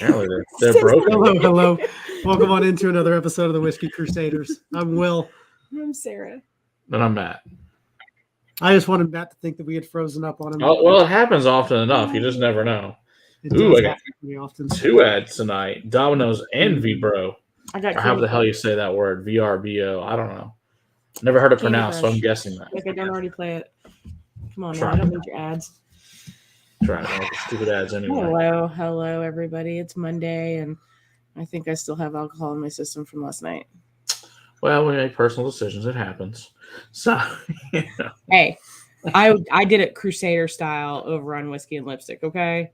Apparently they're broken. Hello. Welcome on into another episode of the Whiskey Crusaders. I'm Will. I'm Sarah. And I'm Matt. I just wanted Matt to think that we had frozen up on him. Oh, well, it happens often enough. You just never know. It Ooh, does I got happen pretty often. 2 ads tonight. Domino's and V-Bro. I got Or how the hell you say that word? VRBO. I don't know. Never heard it Candy pronounced, so I'm Crush. guessing that. Like I don't already play it. Come on, now. Try. I don't need your ads. Trying to make stupid ads anyway. Hello, everybody. It's Monday, and I think I still have alcohol in my system from last night. Well, we make personal decisions. It happens. So, you know. Hey, I did it Crusader style over on Whiskey and Lipstick, okay?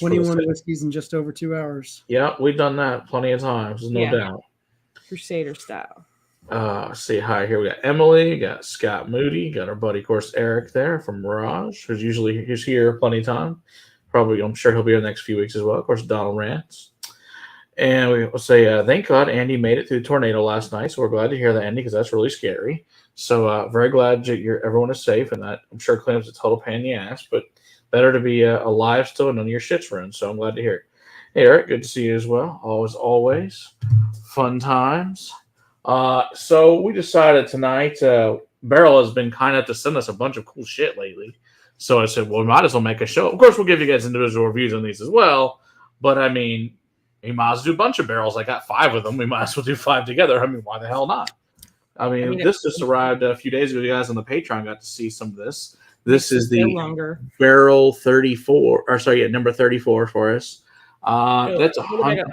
21 whiskeys in just over 2 hours. Yeah, we've done that plenty of times. There's no doubt. Crusader style. See, hi, here we got Emily, got Scott Moody, got our buddy, of course, Eric there from Mirage, who's here plenty of time. Probably, I'm sure he'll be here the next few weeks as well. Of course, Donald Rance. And we will say, thank God Andy made it through the tornado last night. So we're glad to hear that, Andy, because that's really scary. So very glad everyone is safe, and that I'm sure cleanups a total pain in the ass, but better to be alive still and none of your shit's ruined. So I'm glad to hear it. Hey, Eric, good to see you as well. Always. Fun times. So we decided tonight, Barrell has been kind enough to send us a bunch of cool shit lately. So I said, well, we might as well make a show. Of course, we'll give you guys individual reviews on these as well. But I mean, we might as well do a bunch of barrels. I got 5 of them. We might as well do 5 together. I mean, why the hell not? I mean this just arrived a few days ago. You guys on the Patreon got to see some of this. This is the Barrell 34, or sorry, number 34 for us. That's 100.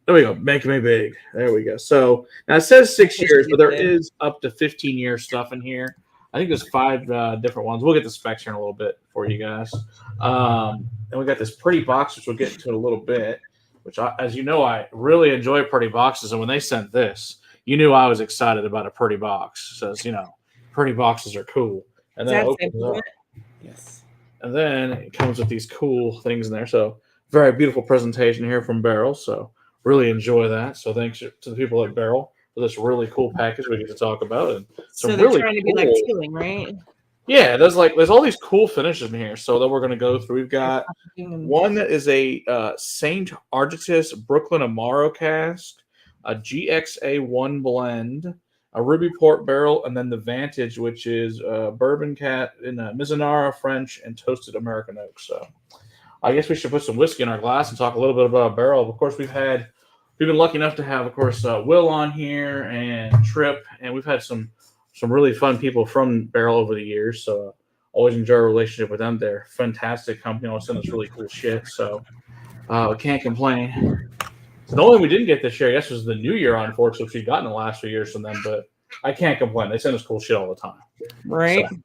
There we go. Making me big. There we go. So now it says 6 years, but there is up to 15-year stuff in here. I think there's 5 different ones. We'll get the specs here in a little bit for you guys. And we got this pretty box, which we'll get into in a little bit. Which, as you know, I really enjoy pretty boxes. And when they sent this, you knew I was excited about a pretty box. It says, pretty boxes are cool. And then it opens up. Yes. And then it comes with these cool things in there. So very beautiful presentation here from Barrell. So really enjoy that. So thanks to the people at Barrell for this really cool package we get to talk about. And so they're really trying to be like sealing, right? Yeah, there's all these cool finishes in here. So that we're going to go through. We've got one that is a St. Agrestis Brooklyn Amaro Cask, a GXA1 blend, a Ruby Port barrel, and then the Vantage, which is bourbon cat in Mizunara French and toasted American oak. So I guess we should put some whiskey in our glass and talk a little bit about Barrell. Of course, we've been lucky enough to have, of course, Will on here and Trip, and we've had some really fun people from Barrell over the years. So always enjoy a relationship with them. They're a fantastic company. Always send us really cool shit. So we can't complain. So the only thing we didn't get this year, I guess, was the New Year, unfortunately, which we got in the last few years from them. But I can't complain. They send us cool shit all the time. Right. So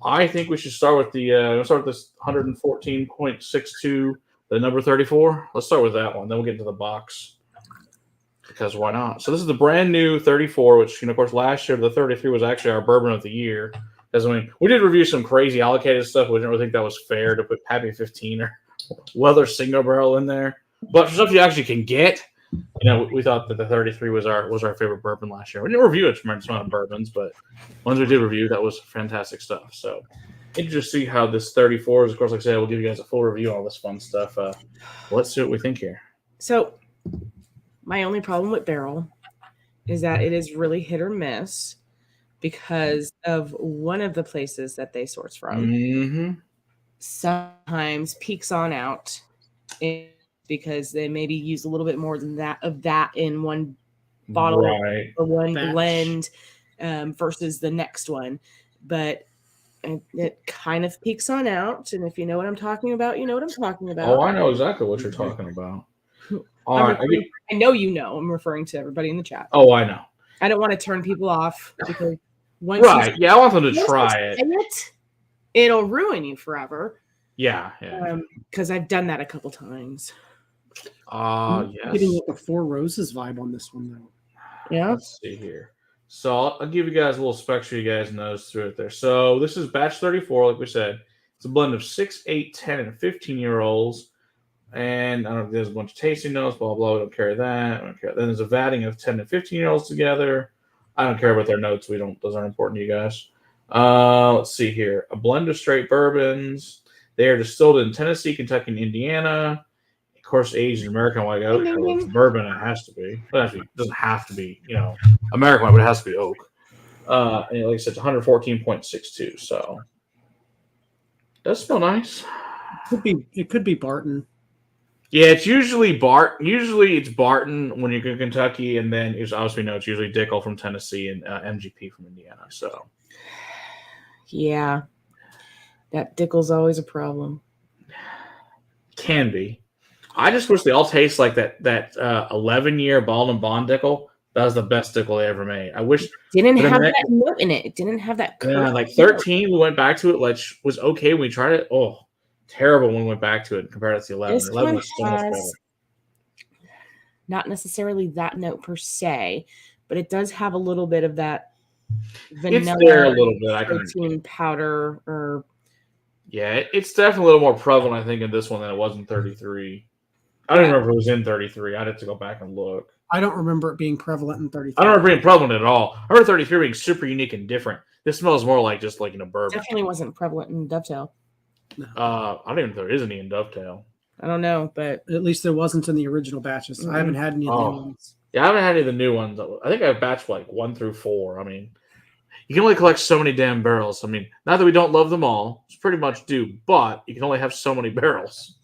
I think we should start with this 114.62, the number 34. Let's start with that one. Then we'll get into the box. Because why not? So this is the brand new 34, which, of course, last year the 33 was actually our bourbon of the year. Because, we did review some crazy allocated stuff. We didn't really think that was fair to put Happy 15 or Weather single barrel in there. But for stuff you actually can get, we thought that the 33 was our favorite bourbon last year. We didn't review it from some bourbons, but ones we did review, that was fantastic stuff. So interested to see how this 34 is. Of course, like I said, we'll give you guys a full review on all this fun stuff. Let's see what we think here. So my only problem with Barrell is that it is really hit or miss because of one of the places that they source from. Mm-hmm. Sometimes peaks on out because they maybe use a little bit more than that in one bottle or one blend versus the next one. But it kind of peaks on out. And if you know what I'm talking about, you know what I'm talking about. Oh, I know exactly what you're talking about. I know you know. I'm referring to everybody in the chat. Oh, I know. I don't want to turn people off because I want them to try it. It'll ruin you forever. Yeah. Because I've done that a couple times. Yes. Getting like a Four Roses vibe on this one, though. Yeah. Let's see here. So I'll give you guys a little specs so you guys nose through it there. So this is batch 34, like we said. It's a blend of 6, 8, 10, and 15-year-olds. And I don't know if there's a bunch of tasting notes, blah, blah. We don't care that. I don't care. Then there's a vatting of 10 and 15-year-olds together. I don't care about their notes. Those aren't important to you guys. Let's see here. A blend of straight bourbons. They are distilled in Tennessee, Kentucky, and Indiana. course, aged American white oak. So it's bourbon. It has to be. It doesn't have to be, American white, but it has to be oak. And like I said, it's 114.62. So it does smell nice. It could be Barton. Yeah, it's usually Usually it's Barton when you're in Kentucky, and then it's usually Dickel from Tennessee and MGP from Indiana. So yeah, that Dickel's always a problem. Can be. I just wish they all taste like that 11-year Bald and Bond Dickel. That was the best Dickel they ever made. I wish didn't have that note in it. It didn't have that. Yeah, like 13, we went back to it. Like was okay when we tried it. Oh, terrible when we went back to it compared to the 11. This 11 one was so much better. Not necessarily that note per se, but it does have a little bit of that vanilla. It's there a little bit. Protein powder or. Yeah, it's definitely a little more prevalent, I think, in this one than it was in 33. I don't remember if it was in 33. I'd have to go back and look. I don't remember it being prevalent in 33. I don't remember it being prevalent at all. I remember 33 being super unique and different. This smells more like just like bourbon. Definitely wasn't prevalent in Dovetail. No. I don't even know if there is any in Dovetail. I don't know, but at least there wasn't in the original batches. I haven't had any of the new ones. Yeah, I haven't had any of the new ones. I think I have batched like 1 through 4. I mean, you can only collect so many damn barrels. I mean, not that we don't love them all. It's pretty much do, but you can only have so many barrels.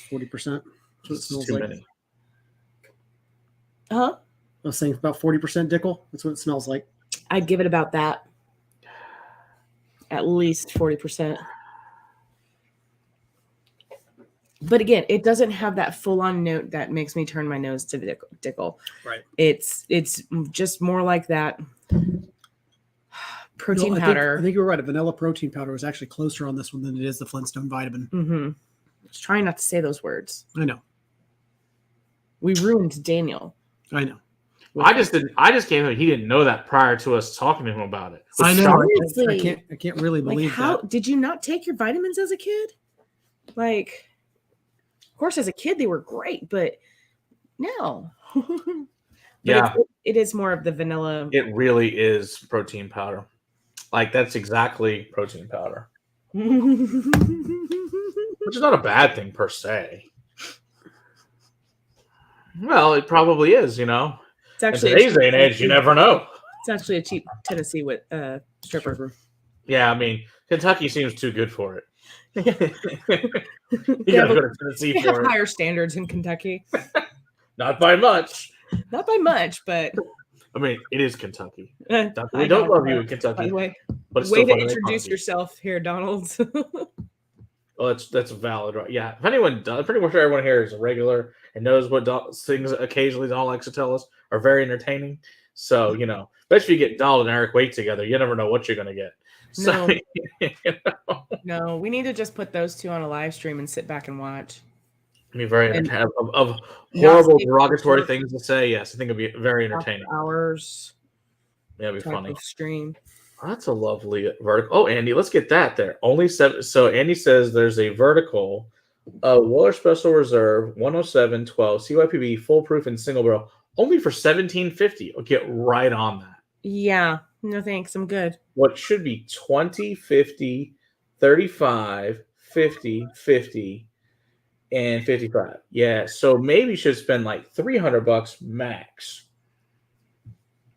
40%. It's too many. Huh? I was saying about 40% Dickel. That's what it smells like. I'd give it about that. At least 40%. But again, it doesn't have that full-on note that makes me turn my nose to Dickel. Right. It's just more like that protein powder. I think you're right. A vanilla protein powder was actually closer on this one than it is the Flintstone vitamin. Mm-hmm. I was trying not to say those words. I know. We ruined Daniel. I know. I just came in. He didn't know that prior to us talking to him about it. I know. Seriously. I can't really believe how that. Did you not take your vitamins as a kid? Like, of course, as a kid they were great, but no. Yeah, it is more of the vanilla. It really is protein powder. Like that's exactly protein powder, which is not a bad thing per se. Well, it probably is. It's actually in today's day and age, you never know. It's actually a cheap Tennessee with stripper. Yeah, I mean, Kentucky seems too good for it. You gotta go to Tennessee they for have it. higher standards in Kentucky. Not by much. Not by much, but I mean, it is Kentucky. I We don't know, love you in Kentucky. By the way, but it's way still to fun to introduce make yourself here, Donald. Well, that's valid, right? Yeah. If anyone does, pretty much everyone here is a regular and knows what things occasionally Donald likes to tell us are very entertaining. So, especially if you get Donald and Eric Waite together, you never know what you're going to get. So, no. No, we need to just put those two on a live stream and sit back and watch. I mean, very entertaining. Of horrible, derogatory things to say, yes, I think it'd be very entertaining. Hours. Yeah, it'd be funny. Stream. Oh, that's a lovely vertical. Oh, Andy, let's get that there. Only 7. So Andy says there's a vertical, Weller Special Reserve 10712 CYPB full proof and single barrel only for $17.50. I'll get right on that. Yeah, no thanks. I'm good. What should be 20, 50, 35, 50, 50, and 55. Yeah, so maybe you should spend like $300 max.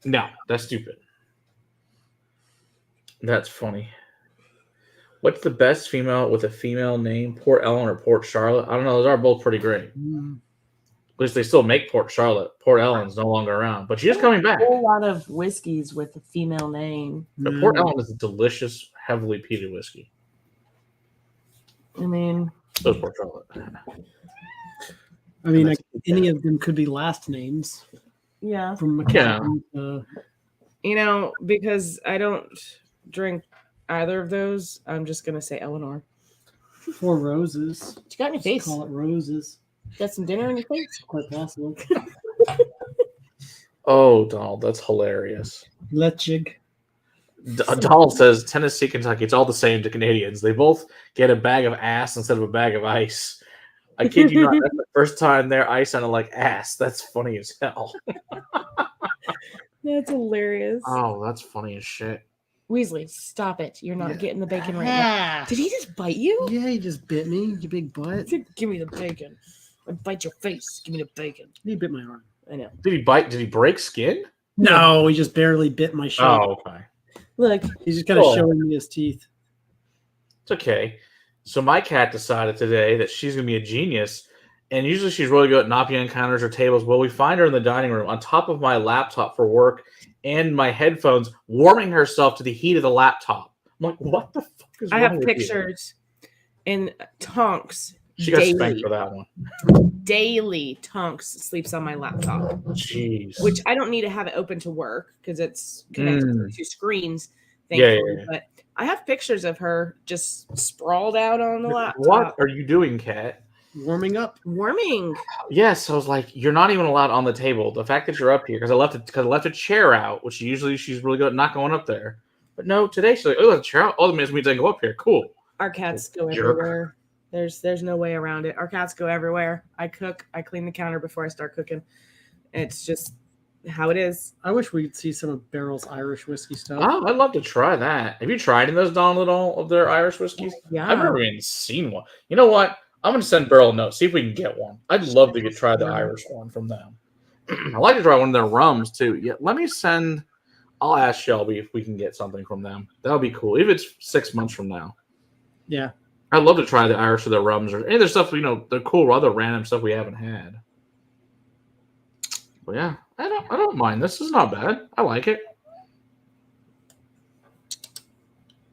No, that's stupid. That's funny. What's the best female with a female name? Port Ellen or Port Charlotte? I don't know. Those are both pretty great. At least they still make Port Charlotte. Port Ellen's no longer around, but she's coming back. A whole lot of whiskeys with a female name. But Port Ellen is a delicious, heavily peated whiskey. I mean, so is Port Charlotte. I mean, any of them could be last names. Yeah. From because I don't drink either of those, I'm just gonna say Eleanor. 4 Roses. What you got in your face? Call it Roses. Got some dinner in your face? Quite possible. Oh, Donald, that's hilarious. Lechig. Donald says Tennessee, Kentucky, it's all the same to Canadians. They both get a bag of ass instead of a bag of ice. I kid you not, that's the first time their ice sounded like ass. That's funny as hell. That's hilarious. Oh, that's funny as shit. Weasley, stop it. You're not getting the bacon right now. Did he just bite you? Yeah, he just bit me, you big butt. Give me the bacon. I'd bite your face. Give me the bacon. He bit my arm. I know. Did he bite? Did he break skin? No, he just barely bit my shoulder. Oh, okay. Look, He's just kind of showing me his teeth. It's okay. So my cat decided today that she's going to be a genius, and usually she's really good at knocking on counters or tables. Well, we find her in the dining room on top of my laptop for work and my headphones, warming herself to the heat of the laptop. I'm like, what the fuck is wrong I have with pictures in Tonks. You? She got daily. spanked for that one. Daily Tonks sleeps on my laptop. Jeez. Which I don't need to have it open to work because it's connected to 2 screens. Yeah. But I have pictures of her just sprawled out on the laptop. What are you doing, Kat? Warming up. Warming. Yes, I was like, you're not even allowed on the table. The fact that you're up here, because I left a chair out, which usually she's really good at not going up there. But no, today she's like, oh, the chair out. Oh, that means I can go up here. Cool. Our cats go Jerk. everywhere. There's no way around it. Our cats go everywhere. I cook. I clean the counter before I start cooking. It's just how it is. I wish we'd see some of Barrell's Irish whiskey stuff. Oh, I'd love to try that. Have you tried in those, Donald, at all of their Irish whiskeys? Yeah. I've never even seen one. You know what? I'm going to send Barrell a note, see if we can get one. I'd love to try the Irish one from them. I'd like to try one of their rums, too. Yeah, I'll ask Shelby if we can get something from them. That would be cool, if it's 6 months from now. Yeah. I'd love to try the Irish or their rums or any other stuff, the cool other random stuff we haven't had. But yeah, I don't mind. This is not bad. I like it.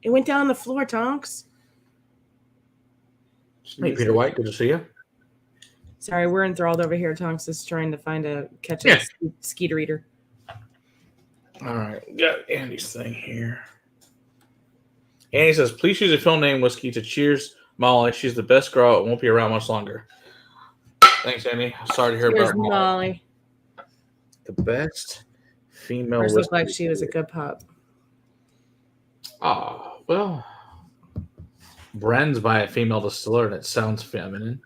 It went down the floor, Tonks. Hey, Peter White, good to see you. Sorry, we're enthralled over here. Tonks is trying to catch a skeeter eater. All right, got Andy's thing here. Andy says, please use a film name whiskey to cheers Molly. She's the best girl. It won't be around much longer. Thanks, Andy. Sorry to hear Cheers, about Molly. The best female Hers whiskey. looked like she was a good pup. Oh, well. Bren's by a female distiller, and it sounds feminine.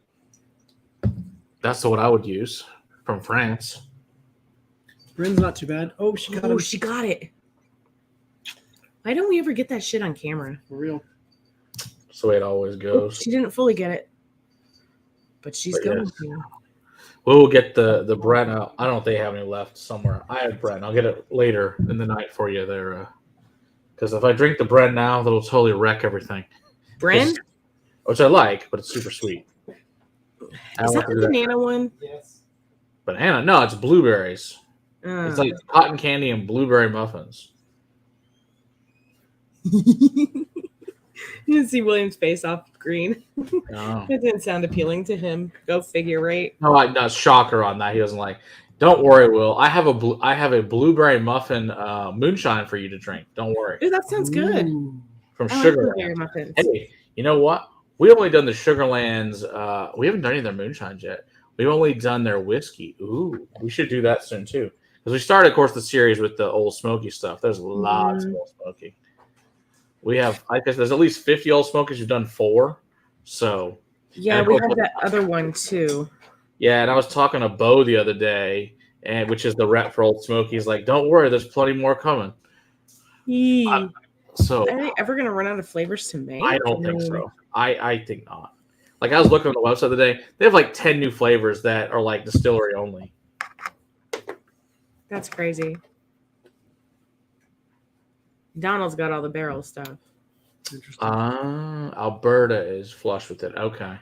That's what I would use from France. Bren's not too bad. Oh, she got him. She got it. Why don't we ever get that shit on camera? For real. That's the way it always goes. She didn't fully get it, but she's going to. We'll get the Brent out. I don't know if they have any left somewhere. I have Brent. I'll get it later in the night for you there. Because if I drink the Brent now, that'll totally wreck everything. Brent? Which I like, but it's super sweet. Is that the banana one? Yes. Banana? No, it's blueberries. It's like cotton candy and blueberry muffins. You didn't see William's face off green. No. It didn't sound appealing to him. Go figure, right? No, shocker on that. He doesn't like. Don't worry, Will. I have a blueberry muffin moonshine for you to drink. Don't worry. Ooh, that sounds good. From I like Sugar. blueberry muffins. Hey, you know what? We've only done the Sugarlands. We haven't done any of their moonshines yet. We've only done their whiskey. Ooh, we should do that soon too. Because we started, of course, the series with the Old Smoky stuff. There's lots of Old Smoky. We have, I guess, there's at least 50 Old Smokies. We've done 4. So yeah, we have that other one too. Yeah, and I was talking to Bo the other day, which is the rep for Old Smokies. Like, don't worry, there's plenty more coming. So are they ever going to run out of flavors to make? I don't think so. I think not. Like, I was looking on the website the other day. They have like 10 new flavors that are like distillery only. That's crazy. Donald's got all the barrel stuff. Interesting. Alberta is flush with it. Okay.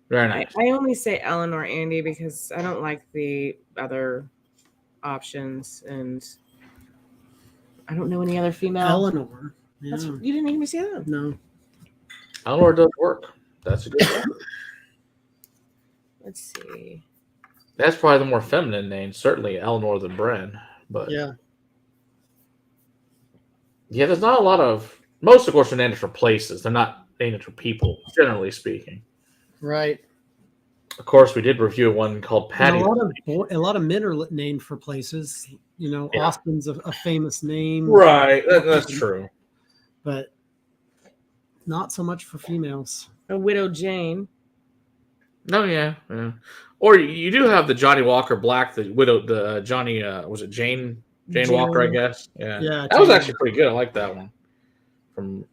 Very nice. I only say Eleanor Andy because I don't like the other options, and I don't know any other female. Eleanor. Yeah. You didn't even see that? No. Eleanor does work. That's a good one. Let's see. That's probably the more feminine name, certainly Eleanor than Bren. But yeah, there's not a lot of. Most, of course, are named for places. They're not named for people, generally speaking. right. Of course, we did review one called Patty. A lot of men are named for places. Yeah. Austin's a famous name. Right, that's true. But not so much for females. A Widow Jane. No, yeah. Or you do have the Johnny Walker Black, the Johnny, was it Jane Walker, I guess? Yeah. That was actually pretty good. I like that one.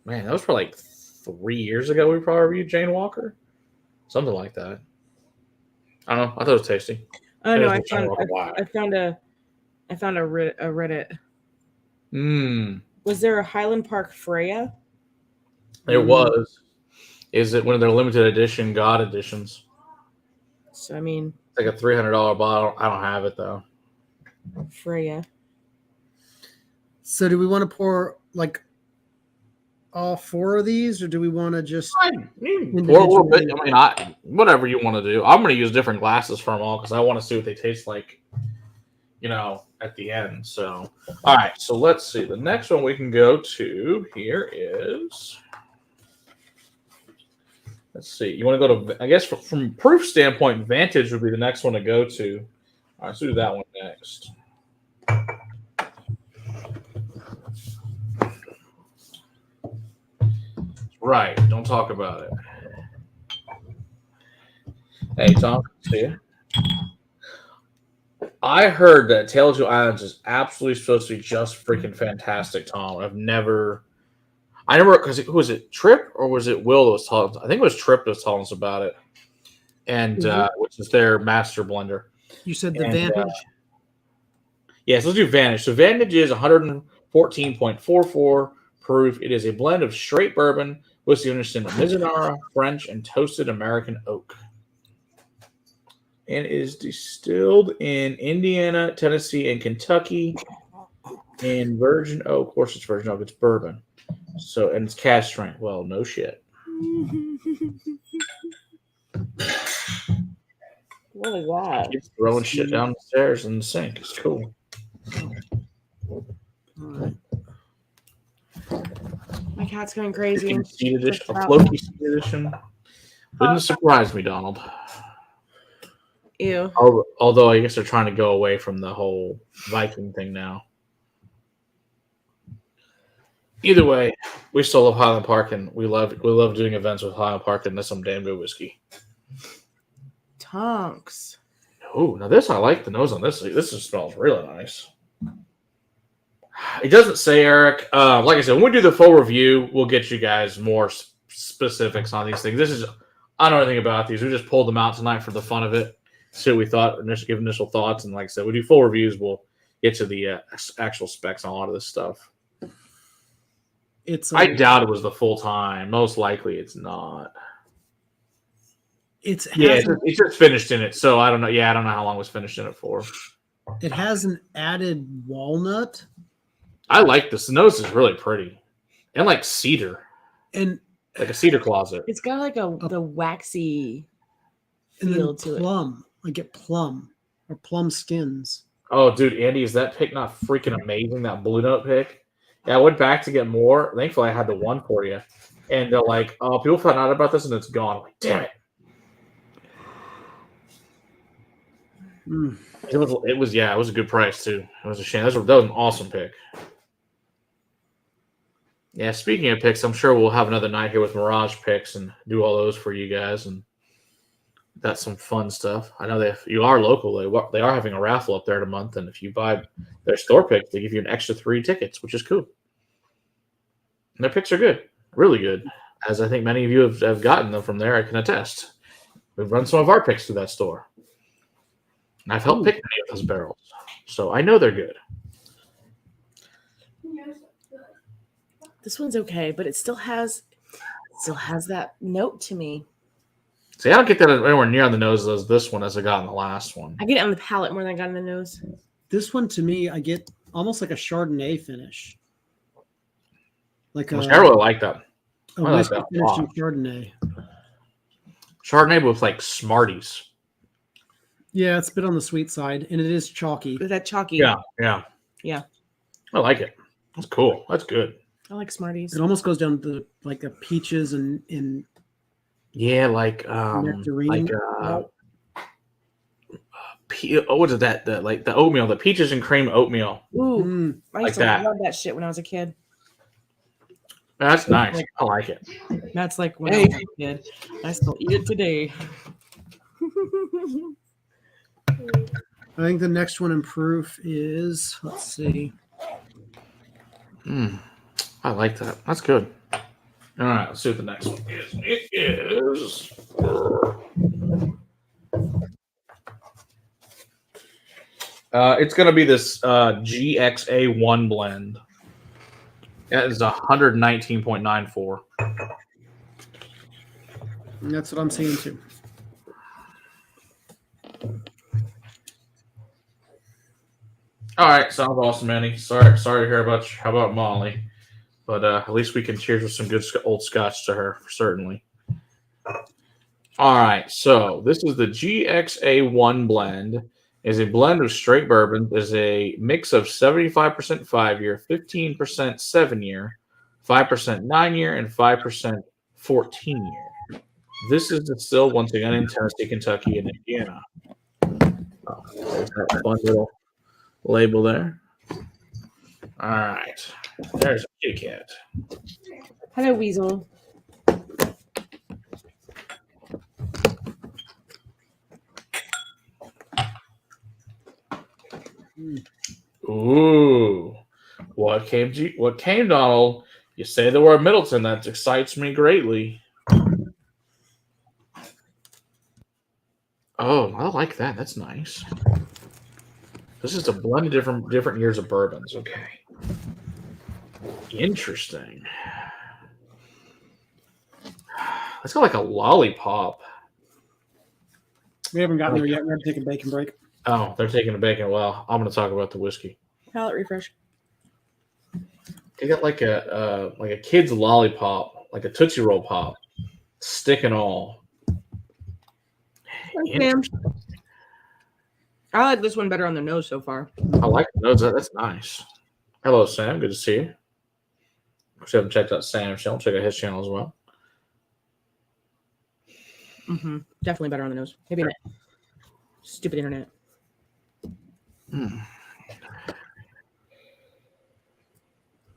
That was probably like 3 years ago we probably reviewed Jane Walker. Something like that. I don't know. I thought it was tasty. Oh no, I found a Reddit. Was there a Highland Park Freya? There was. Is it one of their limited edition God editions? So I mean, it's like a $300 bottle. I don't have it though. Freya. So do we want to pour like all 4 of these, or do we want to just pour a little bit? I mean, whatever you want to do. I'm going to use different glasses for them all because I want to see what they taste like, at the end. So, all right. So let's see. The next one we can go to here is. Let's see. You want to go to? I guess from proof standpoint, Vantage would be the next one to go to. All right, so do that one next. Right. Don't talk about it. Hey, Tom. See you. I heard that Tale of Two Islands is absolutely supposed to be just freaking fantastic, Tom. I never, because was it Trip or was it Will that was telling us? I think it was Trip that was telling us about it, and which is their master blender. You said the Vantage? Yes, let's do Vantage. So Vantage is 114.44 proof. It is a blend of straight bourbon, whiskey finished in Mizunara, French, and toasted American oak. And it is distilled in Indiana, Tennessee, and Kentucky. And virgin oak. Of course, it's virgin oak. It's bourbon. So, and it's Cask Strength. Well, no shit. What is that? Keeps throwing shit down the stairs in the sink. It's cool. All right. My cat's going crazy. A floaty seed edition. Wouldn't surprise me, Donald. Ew. Although I guess they're trying to go away from the whole Viking thing now. Either way, we still love Highland Park, and we love doing events with Highland Park, and that's some damn good whiskey. Tonks. Oh, now this, I like the nose on this. This just smells really nice. It doesn't say, Eric. Like I said, when we do the full review, we'll get you guys more specifics on these things. I don't know anything about these. We just pulled them out tonight for the fun of it. See what we thought, give initial thoughts, and like I said, we do full reviews. We'll get to the actual specs on a lot of this stuff. I doubt it was the full time. Most likely, it's not. It's just finished in it, so I don't know. Yeah, I don't know how long it was finished in it for. It has an added walnut. I like this. The nose is really pretty, and like cedar, and like a cedar closet. It's got like the waxy and feel then to plum. I get plum or plum skins. Oh, dude, Andy, is that pick not freaking amazing? That Blue Note pick. Yeah, I went back to get more. Thankfully, I had the one for you, and they're like, "Oh, people found out about this, and it's gone." I'm like, damn it. It was a good price too. It was a shame. That was an awesome pick. Yeah, speaking of picks, I'm sure we'll have another night here with Mirage picks and do all those for you guys, and that's some fun stuff. I know you are local. They are having a raffle up there in a month, and if you buy their store picks, they give you an extra 3 tickets, which is cool. And their picks are good, really good, as I think many of you have gotten them from there. I can attest. We've run some of our picks through that store. And I've helped pick many of those barrels, so I know they're good. This one's okay, but it still has that note to me. See, I don't get that anywhere near on the nose as this one as I got in the last one. I get it on the palate more than I got in the nose. This one, to me, I get almost like a Chardonnay finish. I really like that. I like that finish in Chardonnay. Chardonnay with like Smarties. Yeah, it's a bit on the sweet side, and it is chalky. Is that chalky? Yeah. I like it. That's cool. That's good. I like Smarties. It almost goes down to like the peaches and yeah, like nectarine. What is that? Like the oatmeal, the peaches and cream oatmeal. Ooh, I used to love that shit when I was a kid. That's nice. I like it. That's like when I was a kid. I still eat it today. I think the next one in proof is, let's see. I like that. That's good. All right, let's see what the next one is. It is It's going to be this GXA1 blend. That is 119.94. That's what I'm seeing too. All right, sounds awesome, Manny. Sorry to hear about Molly, but at least we can cheers with some good old scotch to her, certainly. All right, so this is the GXA1 blend. Is a blend of straight bourbon. Is a mix of 75% 5-year, 15% 7-year, 5% 9-year, and 5% 14-year. This is distilled once again in Tennessee, Kentucky, and Indiana. Oh, there's that fun little label there. All right, there's a kitty cat. Hello, Weasel. Ooh, what came, Donald? You say the word Middleton. That excites me greatly. Oh, I like that. That's nice. This is a blend of different years of bourbons. Okay, interesting. It's got like a lollipop. We haven't gotten there yet. We're taking a bacon break. Oh, they're taking a bacon. Well, I'm going to talk about the whiskey. Palate refresh. They got like a kid's lollipop, like a Tootsie Roll pop, stick and all. I like this one better on the nose so far. I like the nose. That's nice. Hello, Sam. Good to see you. If you haven't checked out Sam's channel, check out his channel as well. Definitely better on the nose. Maybe not. Stupid internet.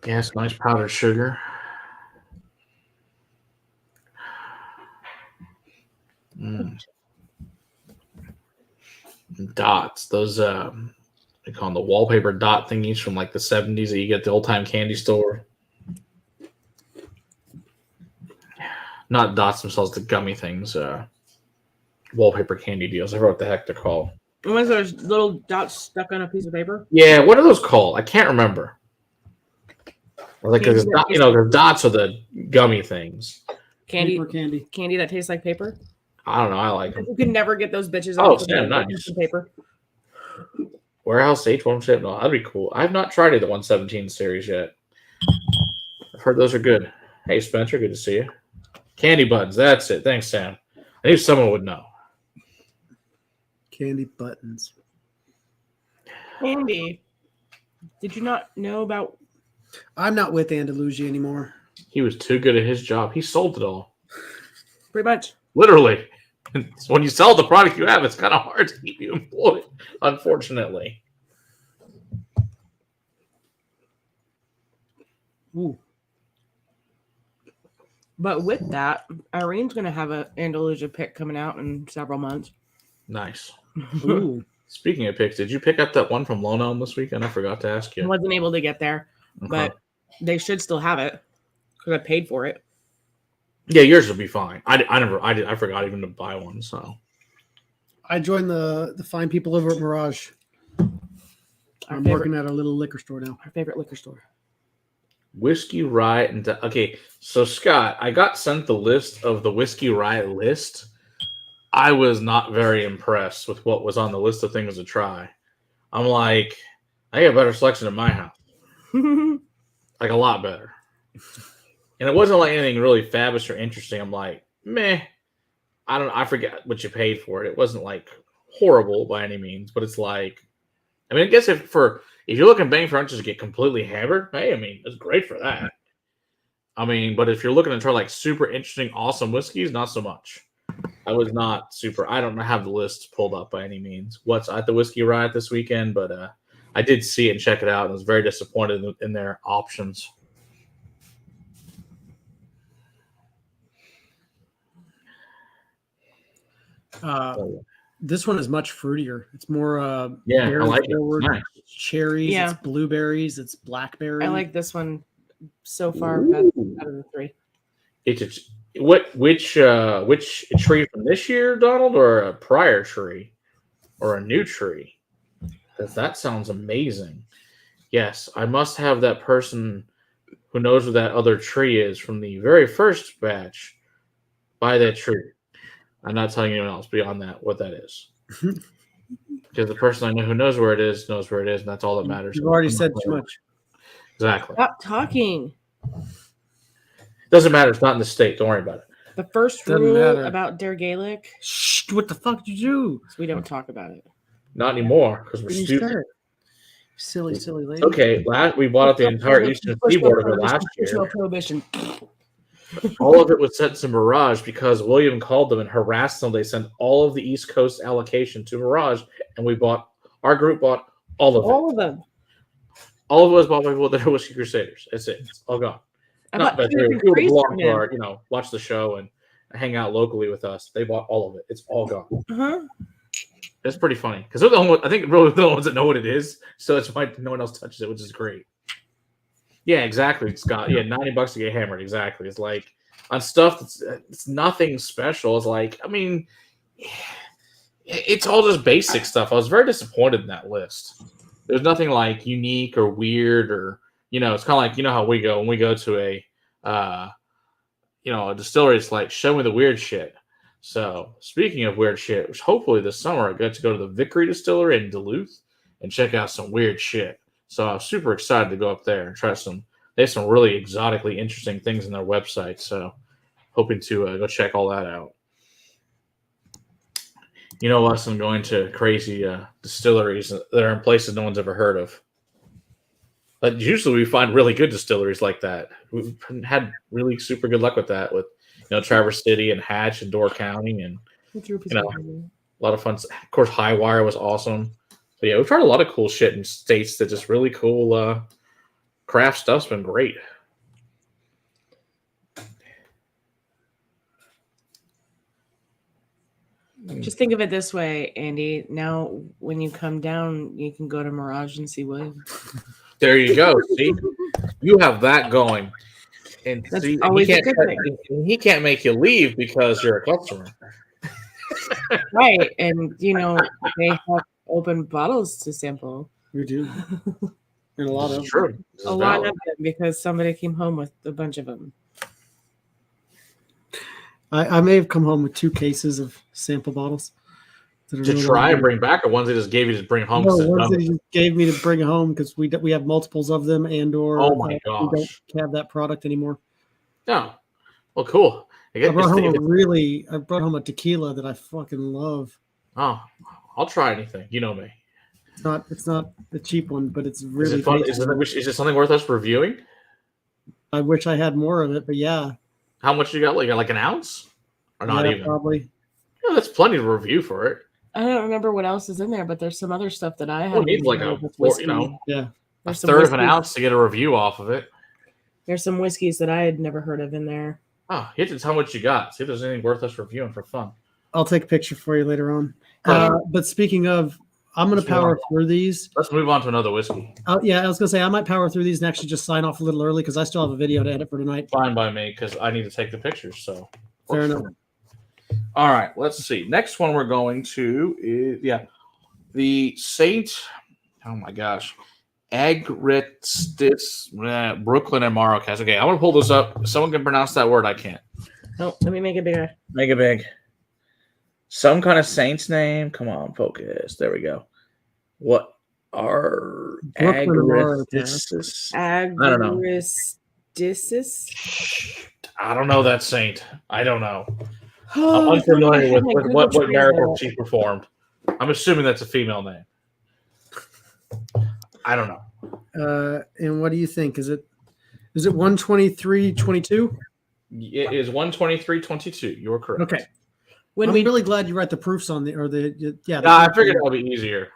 Yes, nice powdered sugar. Dots. Those they call them the wallpaper dot thingies from like the 70s that you get at the old time candy store. Not dots themselves, the gummy things. Wallpaper candy deals. I forgot what the heck they're called. Ones those little dots stuck on a piece of paper? Yeah, what are those called? I can't remember. Like there's dots are the gummy things. Candy that tastes like paper. I don't know. I like them. You can never get those bitches off nice. Paper. Warehouse H1 ship. No, that'd be cool. I've not tried the 117 series yet. I've heard those are good. Hey, Spencer, good to see you. Candy buttons. That's it. Thanks, Sam. I knew someone would know. Candy buttons. Andy, did you not know about? I'm not with Andalusia anymore. He was too good at his job. He sold it all. Pretty much. Literally. When you sell the product you have, it's kind of hard to keep you employed, unfortunately. Ooh. But with that, Irene's going to have an Andalusia pick coming out in several months. Nice. Ooh. Speaking of picks, did you pick up that one from Lone Elm this weekend? I forgot to ask you. I wasn't able to get there, but they should still have it because I paid for it. Yeah, yours will be fine. I forgot even to buy one. So I joined the fine people over at Mirage. I'm working at a little liquor store now. Our favorite liquor store. Whiskey Riot and okay. So Scott, I got sent the list of the Whiskey Riot list. I was not very impressed with what was on the list of things to try. I'm like, I got a better selection in my house. Like a lot better. And it wasn't like anything really fabulous or interesting. I'm like, meh. I forget what you paid for it. It wasn't like horrible by any means, but it's like, I mean, I guess if you're looking bang for inches to get completely hammered, hey, I mean, it's great for that. I mean, but if you're looking to try like super interesting, awesome whiskeys, not so much. I was not super. I don't have the list pulled up by any means. What's at the Whiskey Riot this weekend, but I did see it and check it out, and was very disappointed in their options. This one is much fruitier. It's more I like forward. It. Nice. It's cherries, it's blueberries, it's blackberry. I like this one so far out of the three. Which tree from this year, Donald, or a prior tree, or a new tree? That sounds amazing. Yes, I must have that person who knows where that other tree is from the very first batch buy that tree. I'm not telling anyone else beyond that what that is. Because the person I know who knows where it is, and that's all that matters. You've already said too much. Exactly. Stop talking. Doesn't matter. It's not in the state. Don't worry about it. The first Doesn't rule matter. about Der Gaelic Shh! What the fuck did you do? is we don't talk about it. Not anymore because we're What did you stupid. say? Silly lady. Okay, we bought out the entire eastern seaboard of it last year. Prohibition. All of it was sent to Mirage because William called them and harassed them. They sent all of the East Coast allocation to Mirage, and our group bought all of it. All of them. All of it was bought by people that are Whiskey Crusaders. That's it. It's all gone. I Not bought that two people crazy belong to men. our, watch the show and hang out locally with us. They bought all of it. It's all gone. Uh-huh. It's pretty funny because they're the only. I think really the only ones that know what it is. So it's why no one else touches it, which is great. Yeah, exactly, Scott. Yeah, $90 to get hammered. Exactly. It's like on stuff it's nothing special. It's like it's all just basic stuff. I was very disappointed in that list. There's nothing like unique or weird or it's kind of like how we go when we go to a a distillery. It's like show me the weird shit. So, speaking of weird shit, which hopefully this summer I get to go to the Vickery Distillery in Duluth and check out some weird shit. So, I was super excited to go up there and try some. They have some really exotically interesting things in their website. So, hoping to go check all that out. You know us, I'm going to crazy distilleries that are in places no one's ever heard of. But usually we find really good distilleries like that. We've had really super good luck with that with Traverse City and Hatch and Door County and a lot of fun. Of course, Highwire was awesome. So yeah, we've tried a lot of cool shit in states that just really cool craft stuff's been great. Just think of it this way, Andy. Now, when you come down, you can go to Mirage and see William. There you go. See, you have that going. And That's see, always a good thing. he can't make you leave because you're a customer. Right. And, they have open bottles to sample. We do. And a lot of True. A lot of them because somebody came home with a bunch of them. I may have come home with 2 cases of sample bottles. To try and bring back, or ones they just gave you to bring home? No, ones they just gave me to bring home because we have multiples of them and/or oh my we gosh, don't have that product anymore. No, well, cool. I brought home a tequila that I fucking love. Oh, I'll try anything. You know me. It's not the cheap one, but it's really Is it fun? tasty. Is it something worth us reviewing? I wish I had more of it, but yeah. How much you got? Like an ounce, or not even? Probably. Yeah, that's plenty to review for it. I don't remember what else is in there, but there's some other stuff that I have. We'll need like a third of an ounce to get a review off of it. There's some whiskeys that I had never heard of in there. Oh, you have to tell me what you got. See if there's anything worth us reviewing for fun. I'll take a picture for you later on. But speaking of, I'm going to power through these. Let's move on to another whiskey. Yeah, I was going to say I might power through these and actually just sign off a little early because I still have a video to edit for tonight. Fine by me because I need to take the pictures. So fair enough. All right, let's see. Next one we're going to is the St. Oh my gosh, Agrestis Brooklyn Amaro Cask. Okay, I'm gonna pull this up. Someone can pronounce that word. I can't. Oh, let me make it bigger. Make it big. Some kind of saint's name. Come on, focus. There we go. What are Agrestis? I don't know. I don't know that saint. I don't know. I'm unfamiliar with what miracle she performed. I'm assuming that's a female name. I don't know. And what do you think? Is it 123.22? It is 123.22. You're correct. Okay. I'm really glad you write the proofs on I figured it'll be easier.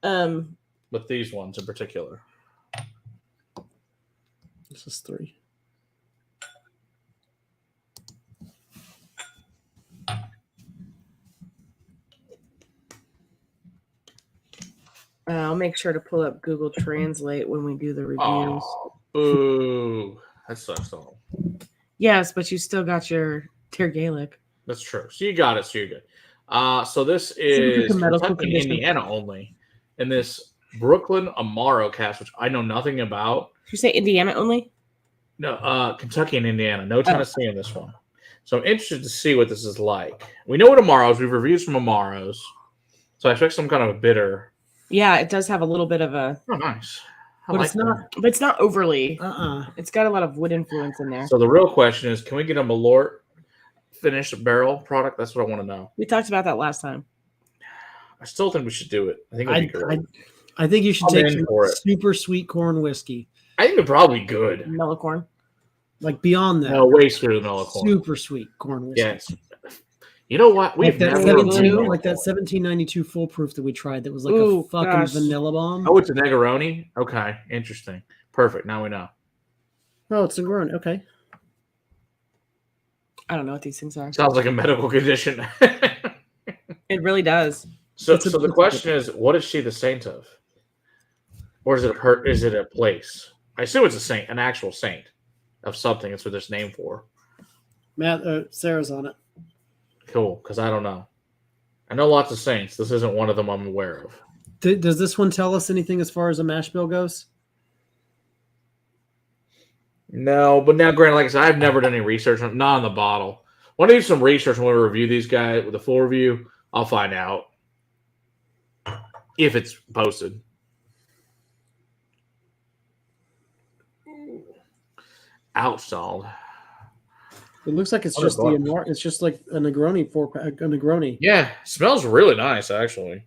With these ones in particular. This is 3. I'll make sure to pull up Google Translate when we do the reviews. Oh, boo. That sucks though. Yes, but you still got your Der Gaelic. That's true. So you got it. So you're good. So this is Kentucky, Indiana only. in this Brooklyn Amaro cask, which I know nothing about. Did you say Indiana only? No, Kentucky and Indiana. No Tennessee in this one. So I'm interested to see what this is like. We know what Amaros. We've reviewed some Amaros. So I expect some kind of a bitter. Yeah, it does have a little bit of a. Oh, nice. But it's not. But it's not overly. Uh-uh. It's got a lot of wood influence in there. So the real question is, can we get a Malort finished barrel product? That's what I want to know. We talked about that last time. I still think we should do it. I think it'd be good. I think you should I'm take in some for it. super sweet corn whiskey. I think it'd probably be good. Mellow corn. Like beyond that. No, way sweeter than mellow corn. Super sweet corn whiskey. Yes. You know what? Like that never 72, reviewed like that mellow corn. 1792 foolproof that we tried that was like Ooh, a fucking gosh. vanilla bomb. Oh, it's a Negroni? Okay, interesting. Perfect. Now we know. Oh, it's a Negroni. Okay. I don't know what these things are. Sounds like a medical condition. It really does. So the question is, what is she the saint of? Or is it is it a place? I assume it's a saint, an actual saint of something. That's what it's named for. Matt, Sarah's on it. Cool, because I don't know. I know lots of saints. This isn't one of them I'm aware of. Does this one tell us anything as far as a mash bill goes? No, but now, granted, like I said, I've never done any research on not on the bottle. Want to do some research when we review these guys with a full review? I'll find out if it's posted. Outstalled. It looks like it's $100 just it's just like a Negroni a Negroni. Yeah, smells really nice, actually.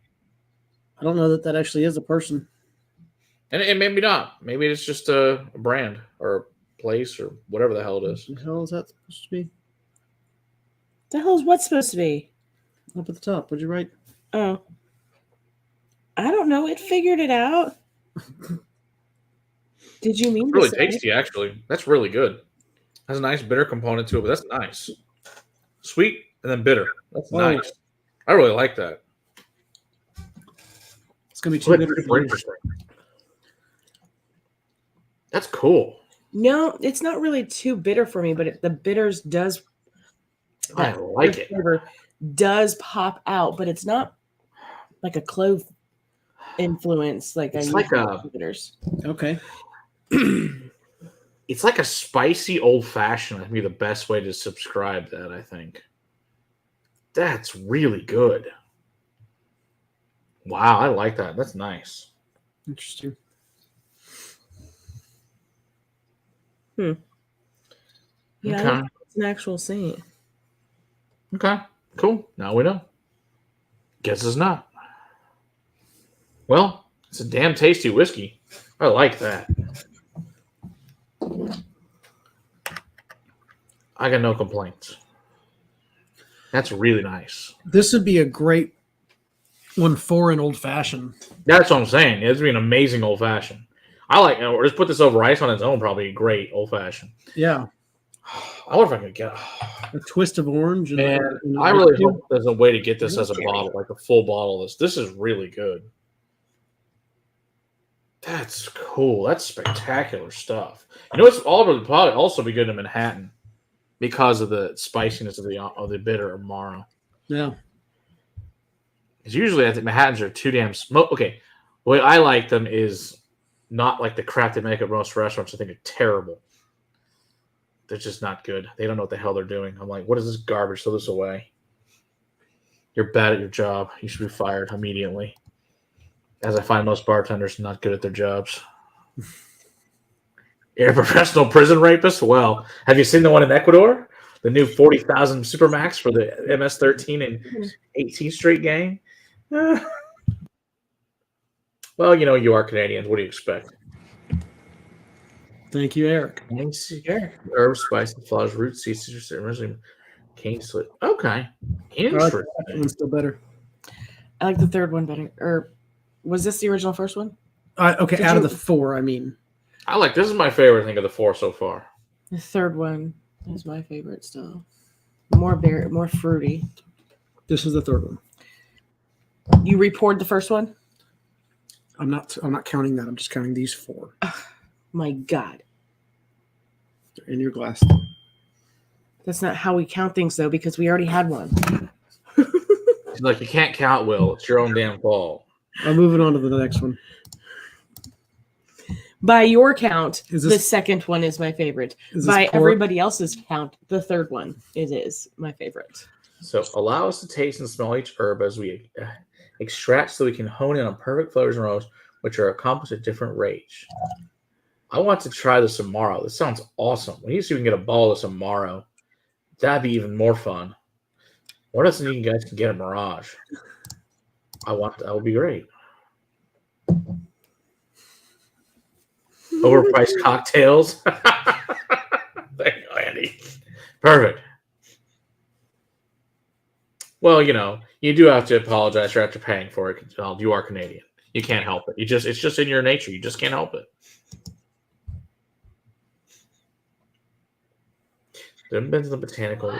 I don't know that actually is a person. And maybe not. Maybe it's just a brand or a place or whatever the hell it is. What the hell is that supposed to be? The hell's what's supposed to be? Up at the top. What'd you write? Oh. I don't know. It figured it out. Did you mean Really to say? tasty, actually. That's really good. Has a nice bitter component to it, but that's nice. Sweet and then bitter. That's nice. I really like that. It's gonna be too bitter. Super interesting. That's cool. No, it's not really too bitter for me, but the bitters does. I like it. Flavor does pop out, but it's not like a clove influence like It's I like usually a- like bitters. Okay. It's like a spicy old fashioned. Would be the best way to subscribe that, I think. That's really good. Wow, I like that. That's nice. Interesting. Yeah, Okay. it's an actual saint. Okay. Cool. Now we know. Guess it's not. Well, it's a damn tasty whiskey. I like that. I got no complaints. That's really nice. This would be a great one for an old fashioned. That's what I'm saying. It's be an amazing old fashioned. I like, or just put this over ice on its own. Probably a great old fashioned. Yeah. I wonder if I could get. A twist of orange. Man, I really hope there's a way to get this as a bottle, like a full bottle of this. This is really good. That's cool. That's spectacular stuff. You know, it's all would probably also be good in Manhattan because of the spiciness of the bitter Amaro. Yeah. Because usually I think Manhattans are too damn okay. The way I like them is not like the crap they make at most restaurants. I think are terrible. They're just not good. They don't know what the hell they're doing. I'm like, what is this garbage? Throw this away. You're bad at your job. You should be fired immediately. As I find most bartenders not good at their jobs. You're a professional prison rapist? Well, have you seen the one in Ecuador? The new 40,000 Supermax for the MS-13 and 18th Street gang? Well, you know, you are Canadians. What do you expect? Thank you, Eric. Herbs, spices, flowers, roots, seeds, citrus, cane slit. Okay. Interesting. That one's still better. I like the third one better. Or was this the original first one? Okay, Did out of you- the four, I mean. I like this is my favorite thing of the four so far. The third one is my favorite still. More fruity. This is the third one. You repoured the first one? I'm not counting that. I'm just counting these four. My God. They're in your glass. That's not how we count things though, because we already had one. Like, you can't count, Will. It's your own damn fault. I'm moving on to the next one. By your count, Is the this- second one is my favorite. Is this By port? everybody else's count, the third one is my favorite. So allow us to taste and smell each herb as we extract so we can hone in on perfect flavors and aromas which are accomplished at different rates. I want to try this Amaro. This sounds awesome. When you see we can get a bottle of this Amaro, that'd be even more fun. What else you guys can get a Mirage? That would be great. Overpriced cocktails. Thank you, Andy. Perfect. Well, you do have to apologize for after paying for it. You are Canadian. You can't help it. It's just in your nature. You just can't help it. Then been to the botanical.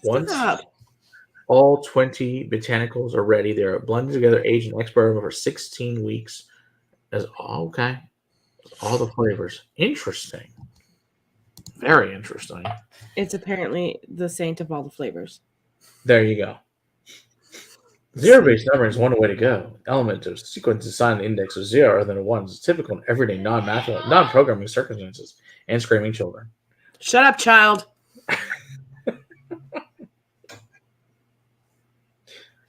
Once all 20 botanicals are ready, they're blended together, aged in expert for 16 weeks. Okay. All the flavors. Interesting. Very interesting. It's apparently the saint of all the flavors. There you go. Zero-based numbering is one way to go. Element of sequence assigned the index of 0 rather than 1 is typical in everyday non-programming circumstances and screaming children. Shut up, child.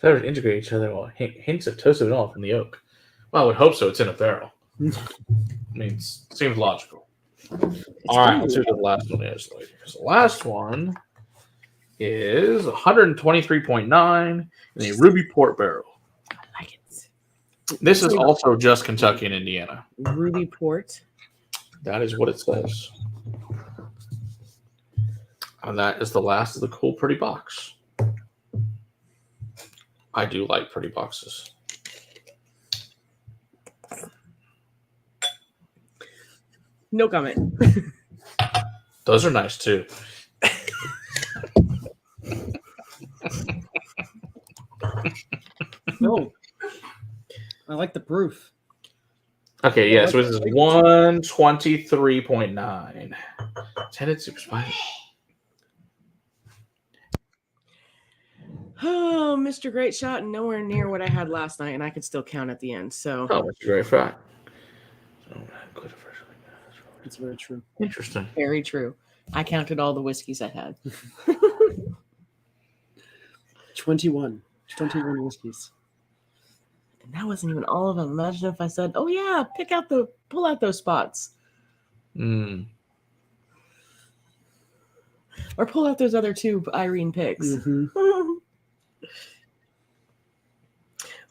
Flavors integrate each other while hints of toasted vanilla from the oak. Well, I would hope so. It's in a barrel. I mean, it seems logical. All right, let's see what the last one is. So the last one is 123.9 in a Ruby Port barrel. I like it. This is also just Kentucky and Indiana. Ruby Port. That is what it says. And that is the last of the cool, pretty box. I do like pretty boxes. No comment. Those are nice too. No. I like the proof. Okay, yeah, so this is 123.9. Tenant super spicy. Oh, Mr. Great Shot, nowhere near what I had last night, and I could still count at the end. So, Oh, that's a great fact. It's very true. Interesting. very true. I counted all the whiskeys I had. 21 whiskeys. And that wasn't even all of them. Imagine if I said, "Oh yeah, pull out those spots, Mm. or pull out those other two Irene picks." Mm-hmm.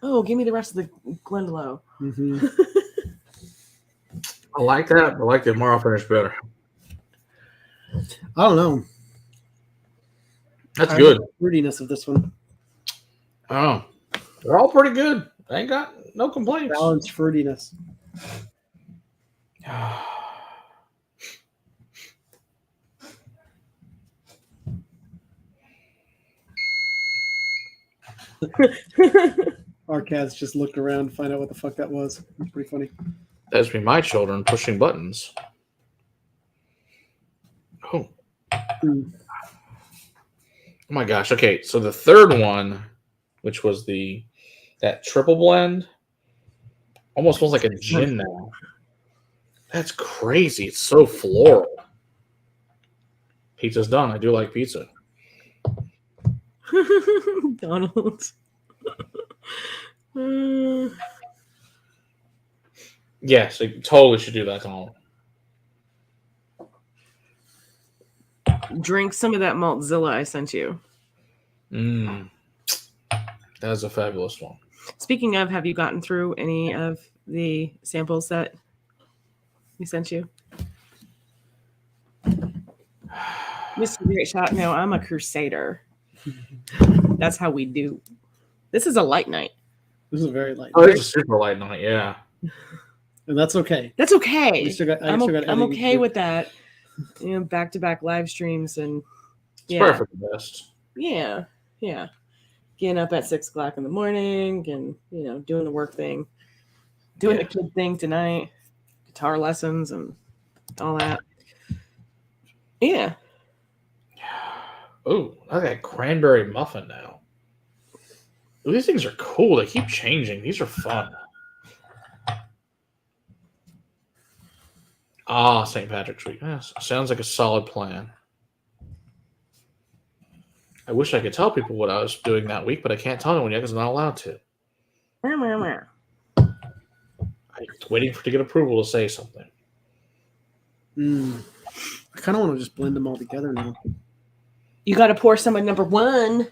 Oh, give me the rest of the Glendalough. Mm-hmm. I like that. I like the Amaro finish better. I don't know. That's I good. like the fruitiness of this one. Oh, they're all pretty good. I ain't got no complaints. Balanced fruitiness. Our cats just looked around to find out what the fuck that was. It's pretty funny. That's be my children pushing buttons. Oh. Mm. Oh my gosh. Okay, so the third one, which was that triple blend, almost smells like a gin now. That's crazy. It's so floral. Pizza's done. I do like pizza. Donald. Yes, you totally should do that, Donald. Drink some of that Maltzilla I sent you. That is a fabulous one. Speaking of, have you gotten through any of the samples that we sent you? Mr. Great Shot, no, I'm a crusader. That's how we do. This is a light night. This is a very light. Oh, it's a super light night, yeah. And that's okay. That's okay. I'm I'm okay with that. Back-to-back live streams and It's probably for the best. Yeah. Getting up at 6 o'clock in the morning and doing the work thing, doing the kid thing tonight, guitar lessons and all that. Yeah. Oh, I got cranberry muffin now. Ooh, these things are cool. They keep changing. These are fun. Ah, St. Patrick's Week. Yes, sounds like a solid plan. I wish I could tell people what I was doing that week, but I can't tell anyone yet because I'm not allowed to. I'm waiting to get approval to say something. I kind of want to just blend them all together now. You got to pour some at number one.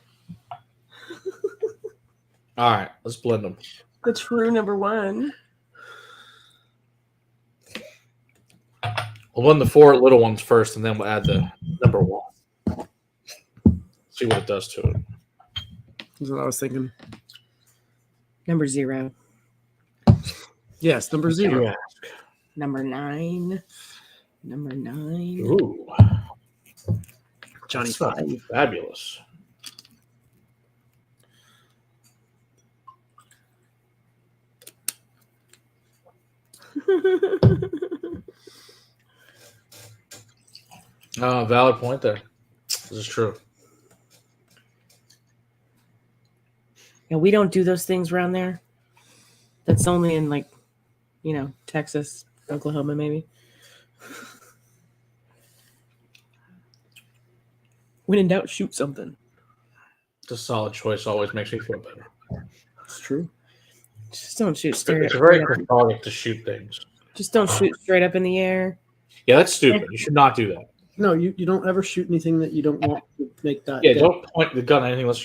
All right, let's blend them. The true number one. We'll blend the 4 little ones first, and then we'll add the number 1. See what it does to it. That's what I was thinking. Number 0. Yes, number 0. Yeah. Number 9. Number 9. Ooh. Johnny That's not 5. fabulous. Valid point there. This is true. Yeah, we don't do those things around there. That's only in Texas, Oklahoma, maybe. When in doubt, shoot something. It's a solid choice. Always makes me feel better. It's true. Just don't shoot straight It's up. very cathartic to shoot things. Just don't shoot straight up in the air. Yeah, that's stupid. You should not do that. No, you don't ever shoot anything that you don't want to make that. Yeah, dead. don't point the gun at anything unless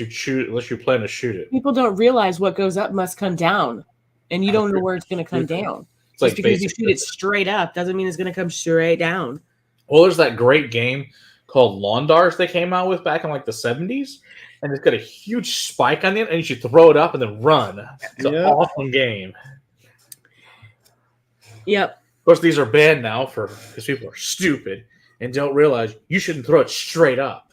you plan to shoot it. People don't realize what goes up must come down, and you don't know where it's going to come down. It's like Just because you basic shoot it straight up doesn't mean it's going to come straight down. Well, there's that great game called Lawn Darts they came out with back in like the 70s, and it's got a huge spike on it, and you should throw it up and then run. It's an awesome game. Yep. Of course, these are banned now because people are stupid and don't realize you shouldn't throw it straight up.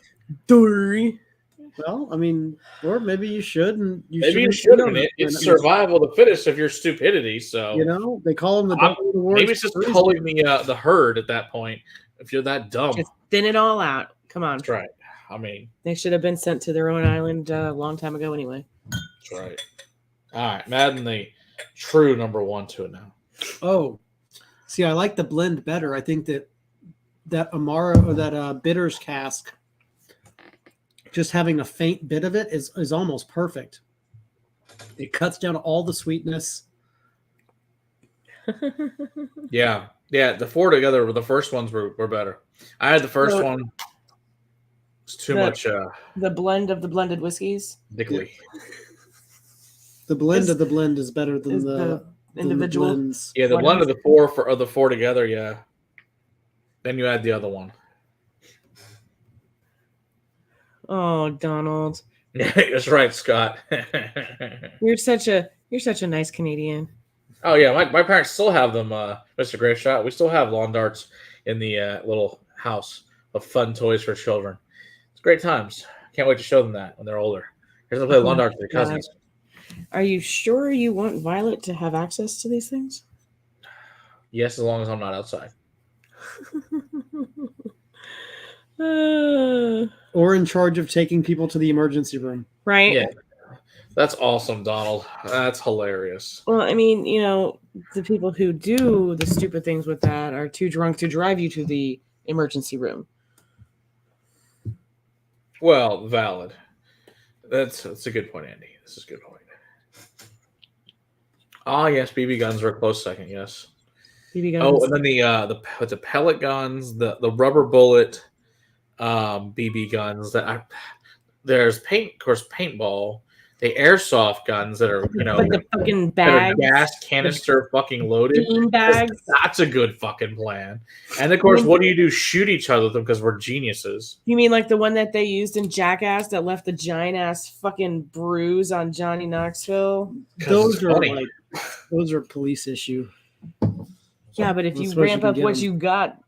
Well, I mean, or maybe you should, and Maybe you shouldn't. It's survival of the fittest of your stupidity. So they call them the Double Awards. maybe it's just culling the herd at that point. If you're that dumb, Just thin it all out. Come on. that's right. I mean, They should have been sent to their own island a long time ago anyway. that's right. All right, Madden, the true number 1 to it now. Oh, see, I like the blend better. I think that Amaro or that bitters cask, just having a faint bit of it is almost perfect. It cuts down all the sweetness. Yeah. The 4 together, the first ones were better. I had the first one. It's too much. The blend of the blended whiskeys. Dickly. The blend of the blend is better than the individual. blends. Yeah, the blend of the 4 together. Yeah. Then you add the other one. Oh, Donald. That's right, Scott. You're such a nice Canadian. Oh yeah, my parents still have them, Mr. Great Shot. We still have lawn darts in the little house of fun toys for children. It's great times. Can't wait to show them that when they're older. Here's to play lawn darts with their cousins. Are you sure you want Violet to have access to these things? Yes, as long as I'm not outside. Or in charge of taking people to the emergency room. Right? Yeah. That's awesome, Donald. That's hilarious. Well, I mean, the people who do the stupid things with that are too drunk to drive you to the emergency room. Well, valid. That's a good point, Andy. This is a good point. Ah, yes, BB guns are a close second. Yes. BB guns. Oh, and then the pellet guns, the rubber bullet BB guns. There's paintball. The airsoft guns that are the fucking bags, gas canister fucking loaded. bean bags. That's a good fucking plan. And of course, what do? Shoot each other with them because we're geniuses. You mean like the one that they used in Jackass that left the giant ass fucking bruise on Johnny Knoxville? Those are police issue. Yeah, but if you ramp up what you got.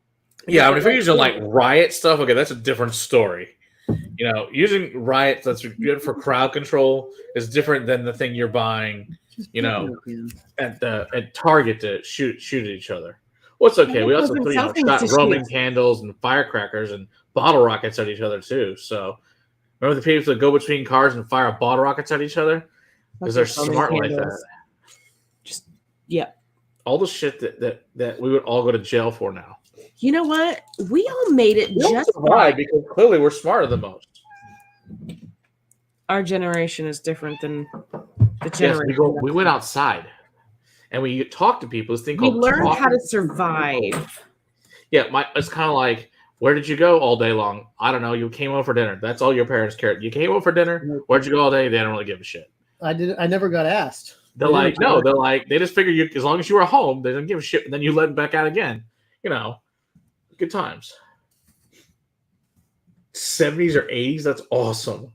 Yeah, but if you're using like riot stuff, okay, that's a different story. Using riots that's good for crowd control is different than the thing you're buying, at Target to shoot at each other. What's okay? We also shot Roman candles and firecrackers and bottle rockets at each other too. So remember the people that go between cars and fire bottle rockets at each other because they're smart like that. Yeah. All the shit that we would all go to jail for now. You know what? We all made it just fine because clearly we're smarter than most. Our generation is different than the generation. Yes, we went outside and we talked to people. This thing called learned how to survive. Yeah, it's kind of like, where did you go all day long? I don't know. You came over for dinner. That's all your parents cared. You came over for dinner. Where'd you go all day? They don't really give a shit. I never got asked. They're like, no. They're like, they just figure you as long as you were home, they don't give a shit. And then you let them back out again. You know, good times. 70s or 80s. That's awesome.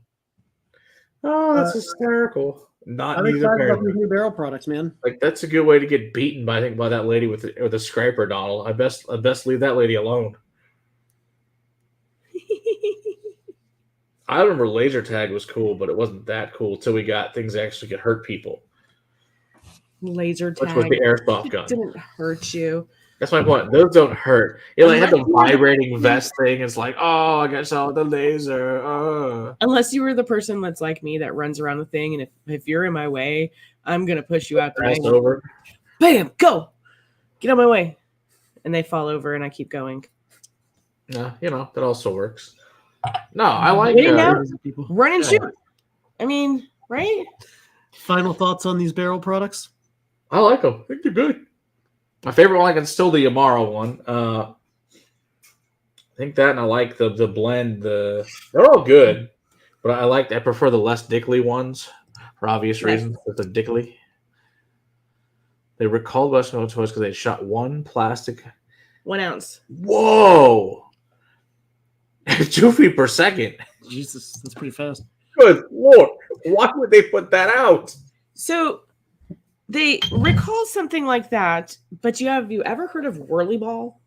Oh, that's hysterical. I'm excited about these new barrel products, man. Like that's a good way to get beaten by that lady with the scraper, Donald. I best leave that lady alone. I remember laser tag was cool, but it wasn't that cool until we got things that actually could hurt people. Laser tag, which was the airsoft gun. Didn't hurt you. That's my point. Those don't hurt. It like had the vibrating vest thing. It's like, oh, I got shot with the laser. Unless you were the person that's like me that runs around the thing, and if you're in my way, I'm gonna push you out the way. Over. Bam! Go! Get out of my way. And they fall over, and I keep going. No, that also works. No, I like run and shoot. I mean, right? Final thoughts on these barrel products? I like them. I think they're good. My favorite one is still the Amaro one. I think that, and I like the blend. They're all good, but I prefer the less dickly ones for obvious reasons. With the dickly, they recalled West Coast toys because they shot 1 plastic 1 ounce. Whoa, 2 feet per second. Jesus, that's pretty fast. Good Lord, why would they put that out? So. They recall something like that, but have you ever heard of Whirly Ball?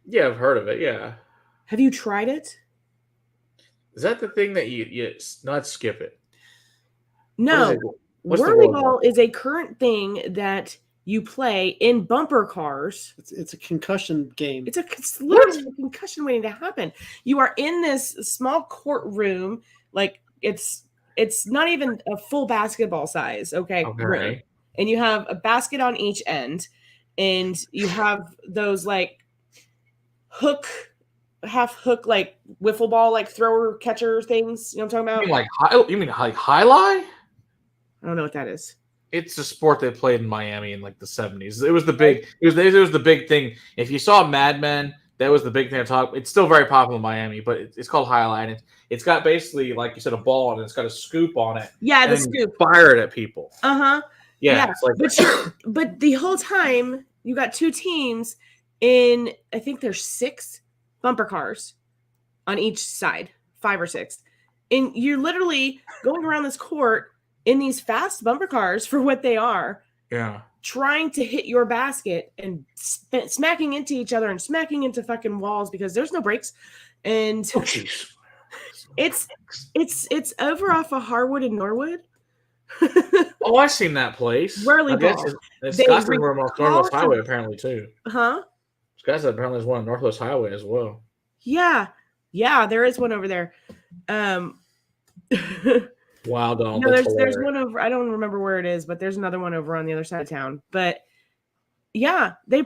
Yeah, I've heard of it, yeah. Have you tried it? Is that the thing that you not skip it? No. Whirly Ball is a current thing that you play in bumper cars. It's a concussion game. It's literally a concussion waiting to happen. You are in this small courtroom, like it's not even a full basketball size, room. And you have a basket on each end, and you have those like half hook, like wiffle ball, like thrower catcher things. You know what I'm talking about? You mean like High-Lie? I don't know what that is. It's a sport they played in Miami in like the 70s. It was the big. It was the big thing. If you saw Mad Men, that was the big thing to talk. It's still very popular in Miami, but it's called High-Lie, and it's got basically, like you said, a ball, and it's got a scoop on it. Yeah, the scoop. Fire it at people. Yeah. But the whole time you got 2 teams in, I think there's 6 bumper cars on each side, 5 or 6. And you're literally going around this court in these fast bumper cars for what they are. Yeah. Trying to hit your basket and smacking into each other and smacking into fucking walls because there's no brakes. And it's over off of Harwood and Norwood. Oh, I've seen that place. Whirly Ball. It's got to be Northwest Highway apparently too. Huh? Scott said apparently there's one on Northwest Highway as well. Yeah, there is one over there. Wow, Donald. No, there's one over. I don't remember where it is, but there's another one over on the other side of town. But yeah, they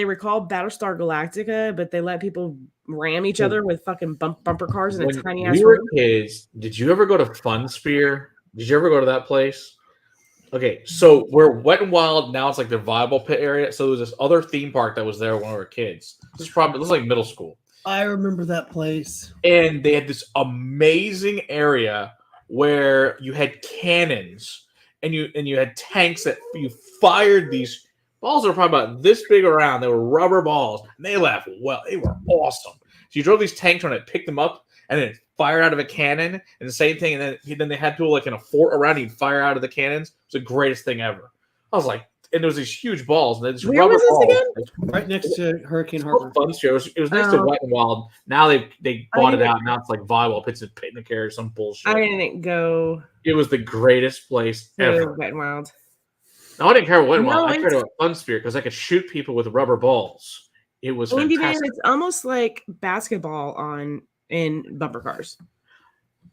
recall Battlestar Galactica, but they let people ram each other with fucking bumper cars in a tiny ass room. We were kids. Did you ever go to Fun Sphere? Did you ever go to that place? Okay, so we're Wet and Wild. Now it's like the Viable Pit area. So there was this other theme park that was there when we were kids. This was like middle school. I remember that place. And they had this amazing area where you had cannons and you had tanks that you fired these balls that were probably about this big around. They were rubber balls. And they left well. They were awesome. So you drove these tanks on it, picked them up, and then fire out of a cannon, and the same thing. And then they had people like in a fort around. He'd fire out of the cannons. It was the greatest thing ever. I was like, and there was these huge balls. And where was this again? Right next to Hurricane Harbor. Fun Sphere. It was next to Wet and Wild. Now they bought it out. Now it's like Viable Pits and Pit in the Carrier, some bullshit. I didn't go. It was the greatest place ever. Wet and Wild. No, I didn't care about Wet and Wild. I cared about Fun Sphere because I could shoot people with rubber balls. It was fantastic. It's almost like basketball in bumper cars.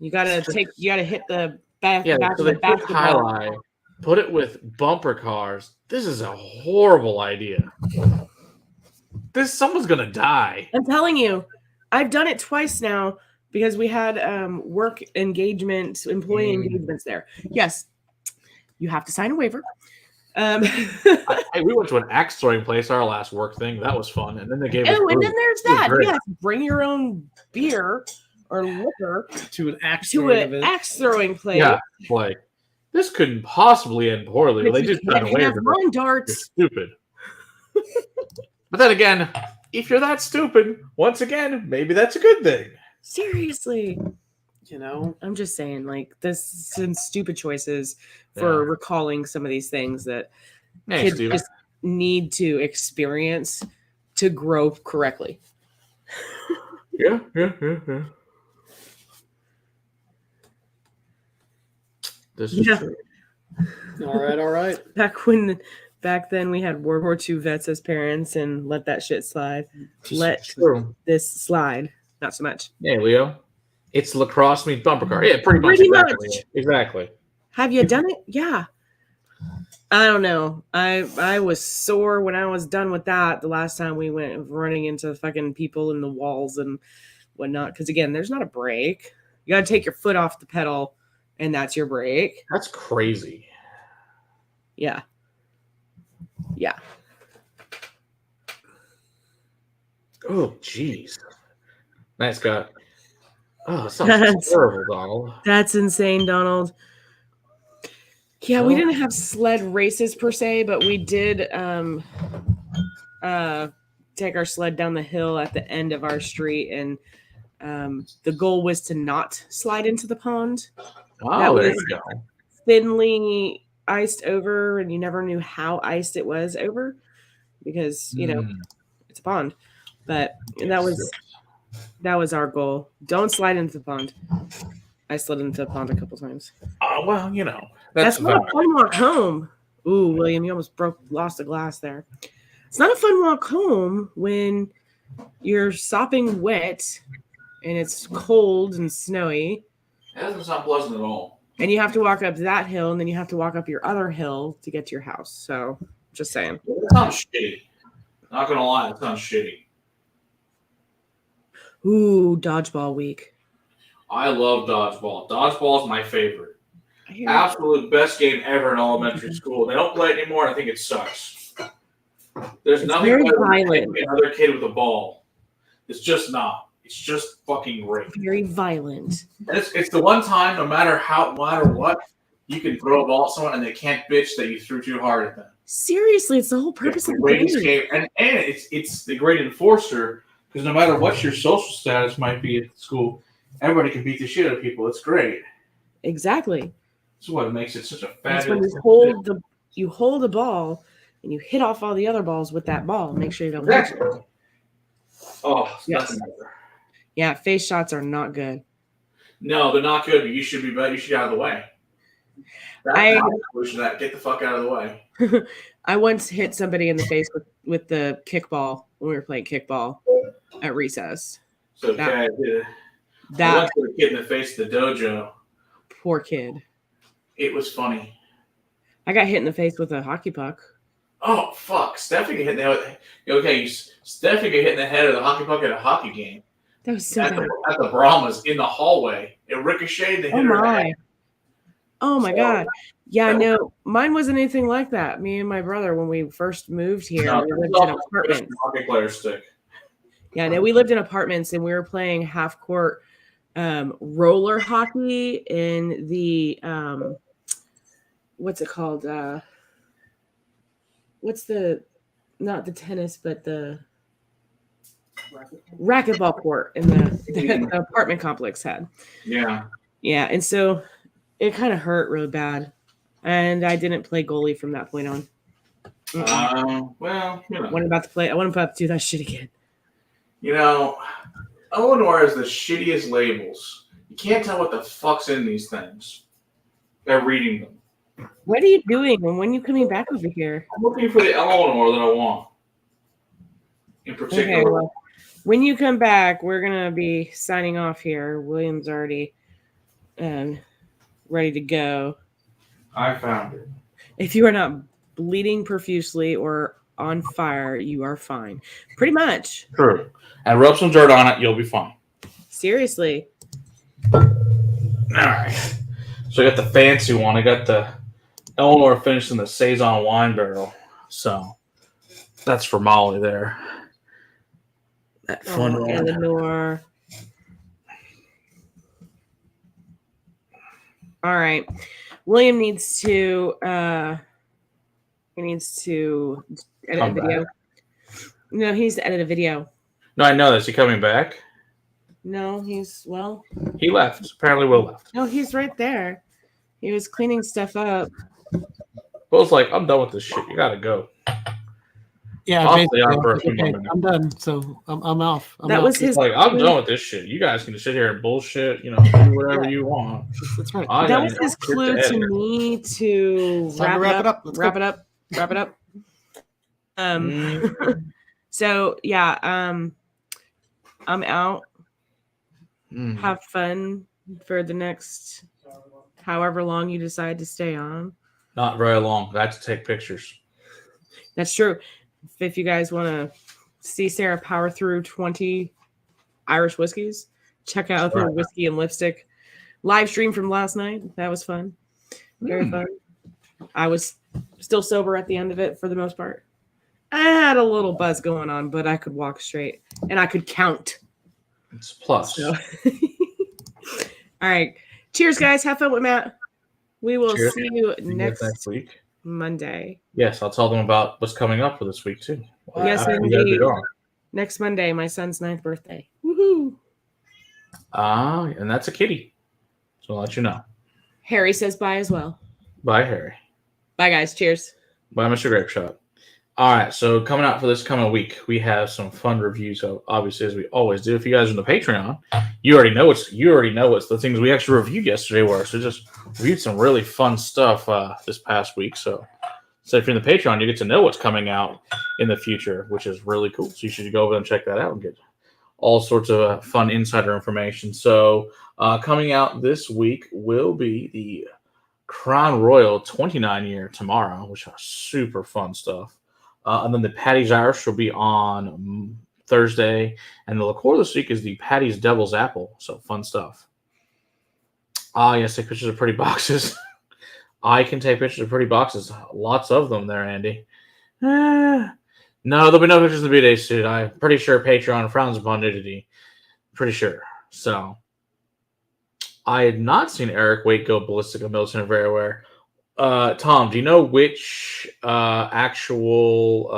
You gotta hit the back of the basketball. Put it with bumper cars. This is a horrible idea. Someone's gonna die. I'm telling you, I've done it twice now because we had work engagement, employee engagements there. Yes, you have to sign a waiver. We went to an axe throwing place, our last work thing. That was fun. And then they gave us and then there's that. great. Yes, bring your own beer or liquor to an axe throwing place. Yeah, like this couldn't possibly end poorly. They just got away with it. Darts. You're stupid. But then again, if you're that stupid, once again, maybe that's a good thing. Seriously. You know, I'm just saying, like, this some stupid choices for recalling some of these things that kids just need to experience to grow correctly. Yeah. This is true. All right. Back then we had World War II vets as parents and let that shit slide. This slide. Not so much. Yeah, Leo. It's lacrosse meets bumper car. Yeah, pretty much. Exactly. Have you done it? Yeah. I don't know. I was sore when I was done with that the last time we went running into fucking people in the walls and whatnot. Because again, there's not a brake. You got to take your foot off the pedal, and that's your brake. That's crazy. Yeah. Oh, jeez. Nice guy. Oh, sounds terrible, Donald. That's insane, Donald. Yeah, we didn't have sled races per se, but we did take our sled down the hill at the end of our street, and the goal was to not slide into the pond. Oh, there you go. Thinly iced over, and you never knew how iced it was over because, you know, it's a pond. But that was our goal. Don't slide into the pond. I slid into the pond a couple times. Oh, well, you know. That's not a fun walk home. Ooh, William, you almost lost a glass there. It's not a fun walk home when you're sopping wet and it's cold and snowy. That doesn't sound pleasant at all. And you have to walk up that hill, and then you have to walk up your other hill to get to your house. So, just saying. It sounds shitty. Not going to lie, it sounds shitty. Ooh, dodgeball week. I love dodgeball. Dodgeball is my favorite. Absolute best game ever in elementary school. They don't play it anymore. I think it sucks. There's nothing better than another kid with a ball. It's just not. It's just fucking great. Very violent. And it's the one time, no matter what, you can throw a ball at someone and they can't bitch that you threw too hard at them. Seriously, it's the whole purpose of the game. And it's the great enforcer. Because no matter what your social status might be at school, everybody can beat the shit out of people. It's great. Exactly. That's what makes it such a fabulous. That's when you hold the ball and you hit off all the other balls with that ball. Make sure you don't hit it. Oh, yes. Yeah, face shots are not good. No, they're not good. But you should be better. You should get out of the way. That's the solution to that. Get the fuck out of the way. I once hit somebody in the face with the kickball when we were playing kickball at recess. So I went to a kid in the face at the dojo. Poor kid. It was funny. I got hit in the face with a hockey puck. Oh fuck! Stephanie got hit in the head. Okay, Stephanie got hit in the head of the hockey puck at a hockey game. That was so bad. At the Brahmas in the hallway. It ricocheted and hit her head. Oh my god. Yeah, no, mine wasn't anything like that. Me and my brother, when we first moved here, we lived in apartments. Hockey player stick. Yeah, no, we lived in apartments and we were playing half court roller hockey in the what's it called? What's not the tennis, but the racquetball court in the apartment complex had. Yeah. Yeah, and so it kind of hurt really bad. And I didn't play goalie from that point on. Well, you know. I wasn't about to do that shit again. You know, Eleanor has the shittiest labels. You can't tell what the fuck's in these things. They're reading them. What are you doing? And when are you coming back over here? I'm looking for the Eleanor that I want. In particular. Okay, well, when you come back, we're going to be signing off here. William's already ready to go. I found it. If you are not bleeding profusely or on fire, you are fine. Pretty much. True. And rub some dirt on it, you'll be fine. Seriously. All right. So I got the fancy one. I got the Eleanor finished in the Saison wine barrel. So that's for Molly there. That fun one. Eleanor. All right. William needs to edit a video. No, he needs to edit a video. No, I know this. Is he coming back? No, he left. Apparently Will left. No, he's right there. He was cleaning stuff up. Will's like, I'm done with this shit. You gotta go. Yeah, okay, I'm done. So I'm off. I'm his. Like, I'm done with this shit. You guys can sit here and bullshit. Do whatever you want. That's right. That was his clue to me to wrap it up. So yeah, I'm out. Have fun for the next however long you decide to stay on. Not very long. I have to take pictures. That's true. If you guys want to see Sarah power through 20 Irish whiskeys, check out the Whiskey and Lipstick live stream from last night. That was fun. Very fun. I was still sober at the end of it for the most part. I had a little buzz going on, but I could walk straight and I could count. It's a plus. So. All right. Cheers, guys. Have fun with Matt. We will see you next week. Monday. Yes, I'll tell them about what's coming up for this week, too. Yes, indeed. Next Monday, my son's 9th birthday. Woohoo! And that's a kitty. So I'll let you know. Harry says bye as well. Bye, Harry. Bye, guys. Cheers. Bye, Mr. Grapeshot. All right, so coming out for this coming week, we have some fun reviews. So obviously, as we always do, if you guys are on the Patreon, you already know what's the things we actually reviewed yesterday were. So just reviewed some really fun stuff this past week. So if you're in the Patreon, you get to know what's coming out in the future, which is really cool. So you should go over and check that out and get all sorts of fun insider information. So coming out this week will be the Crown Royal 29-year tomorrow, which are super fun stuff. And then the Paddy's Irish will be on Thursday. And the liqueur this week is the Paddy's Devil's Apple. So fun stuff. Yes, take pictures of pretty boxes. I can take pictures of pretty boxes. Lots of them there, Andy. No, there'll be no pictures of the B-Day suit. I'm pretty sure Patreon frowns upon nudity. Pretty sure. So I had not seen Eric Waite go ballistic on Milton Veryware. Tom, do you know which actual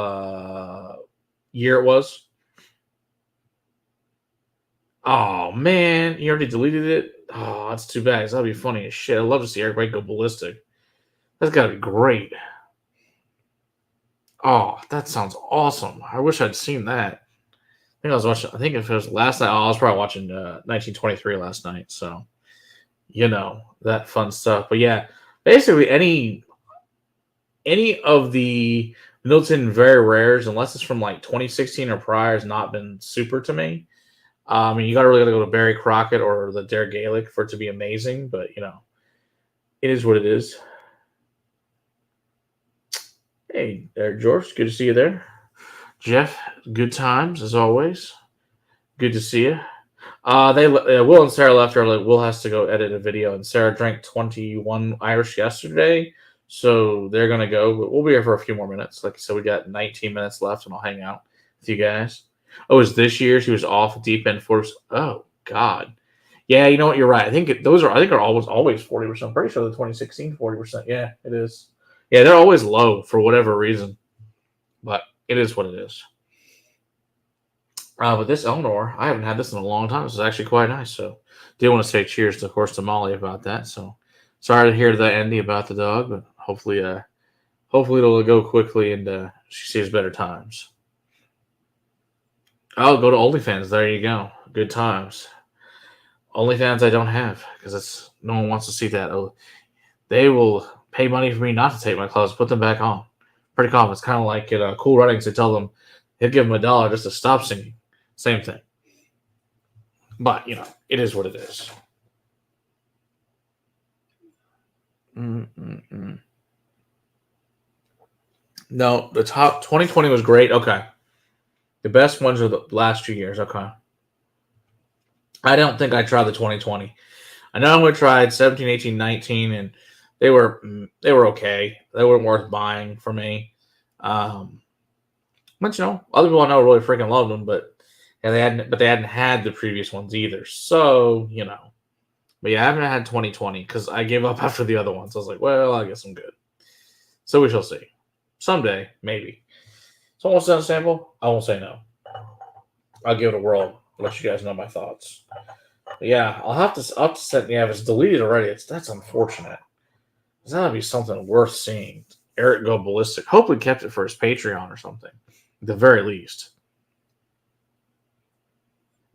year it was? Oh, man. You already deleted it? Oh, that's too bad. That'd be funny as shit. I'd love to see Eric Waite go ballistic. That's got to be great. Oh, that sounds awesome. I wish I'd seen that. I think if it was last night, I was probably watching 1923 last night. So, that fun stuff. But yeah, basically any of the Milton Very Rares, unless it's from like 2016 or prior, has not been super to me. I mean, you gotta go to Barry Crockett or the Dare Gaelic for it to be amazing, but it is what it is. Hey there, George. Good to see you there. Jeff, good times as always. Good to see you. Will and Sarah left early. Will has to go edit a video, and Sarah drank 21 Irish yesterday, so they're gonna go. But we'll be here for a few more minutes. Like I said, we got 19 minutes left, and I'll hang out with you guys. Oh, it was this year. She was off deep end force. Oh God, yeah. You know what? You're right. I think are always 40%. I'm pretty sure the 2016 40%. Yeah, it is. Yeah, they're always low for whatever reason, but it is what it is. But this Eleanor, I haven't had this in a long time. This is actually quite nice. So, did want to say cheers, of course, to Molly about that. So, sorry to hear that, Andy, about the dog, but hopefully it'll go quickly and she sees better times. Oh, go to OnlyFans. There you go. Good times. OnlyFans I don't have because no one wants to see that. Oh, they will pay money for me not to take my clothes, put them back on. Pretty common. It's kind of like at Cool Runnings. They tell them they'll give them $1 just to stop singing. Same thing. But, it is what it is. No, the top 2020 was great. Okay. The best ones are the last 2 years. Okay. I don't think I tried the 2020. I know I tried 17, 18, 19, and they were okay. They weren't worth buying for me. But other people I know really freaking loved them, but yeah, they hadn't had the previous ones either. So, But yeah, I haven't had 2020 because I gave up after the other ones. I was like, well, I guess I'm good. So we shall see. Someday, maybe. Someone wants to send a sample? I won't say no. I'll give it a whirl. Let you guys know my thoughts. But yeah, I'll have to send. Yeah, if it's deleted already, that's unfortunate. That'd be something worth seeing. Eric go ballistic. Hopefully kept it for his Patreon or something. At the very least.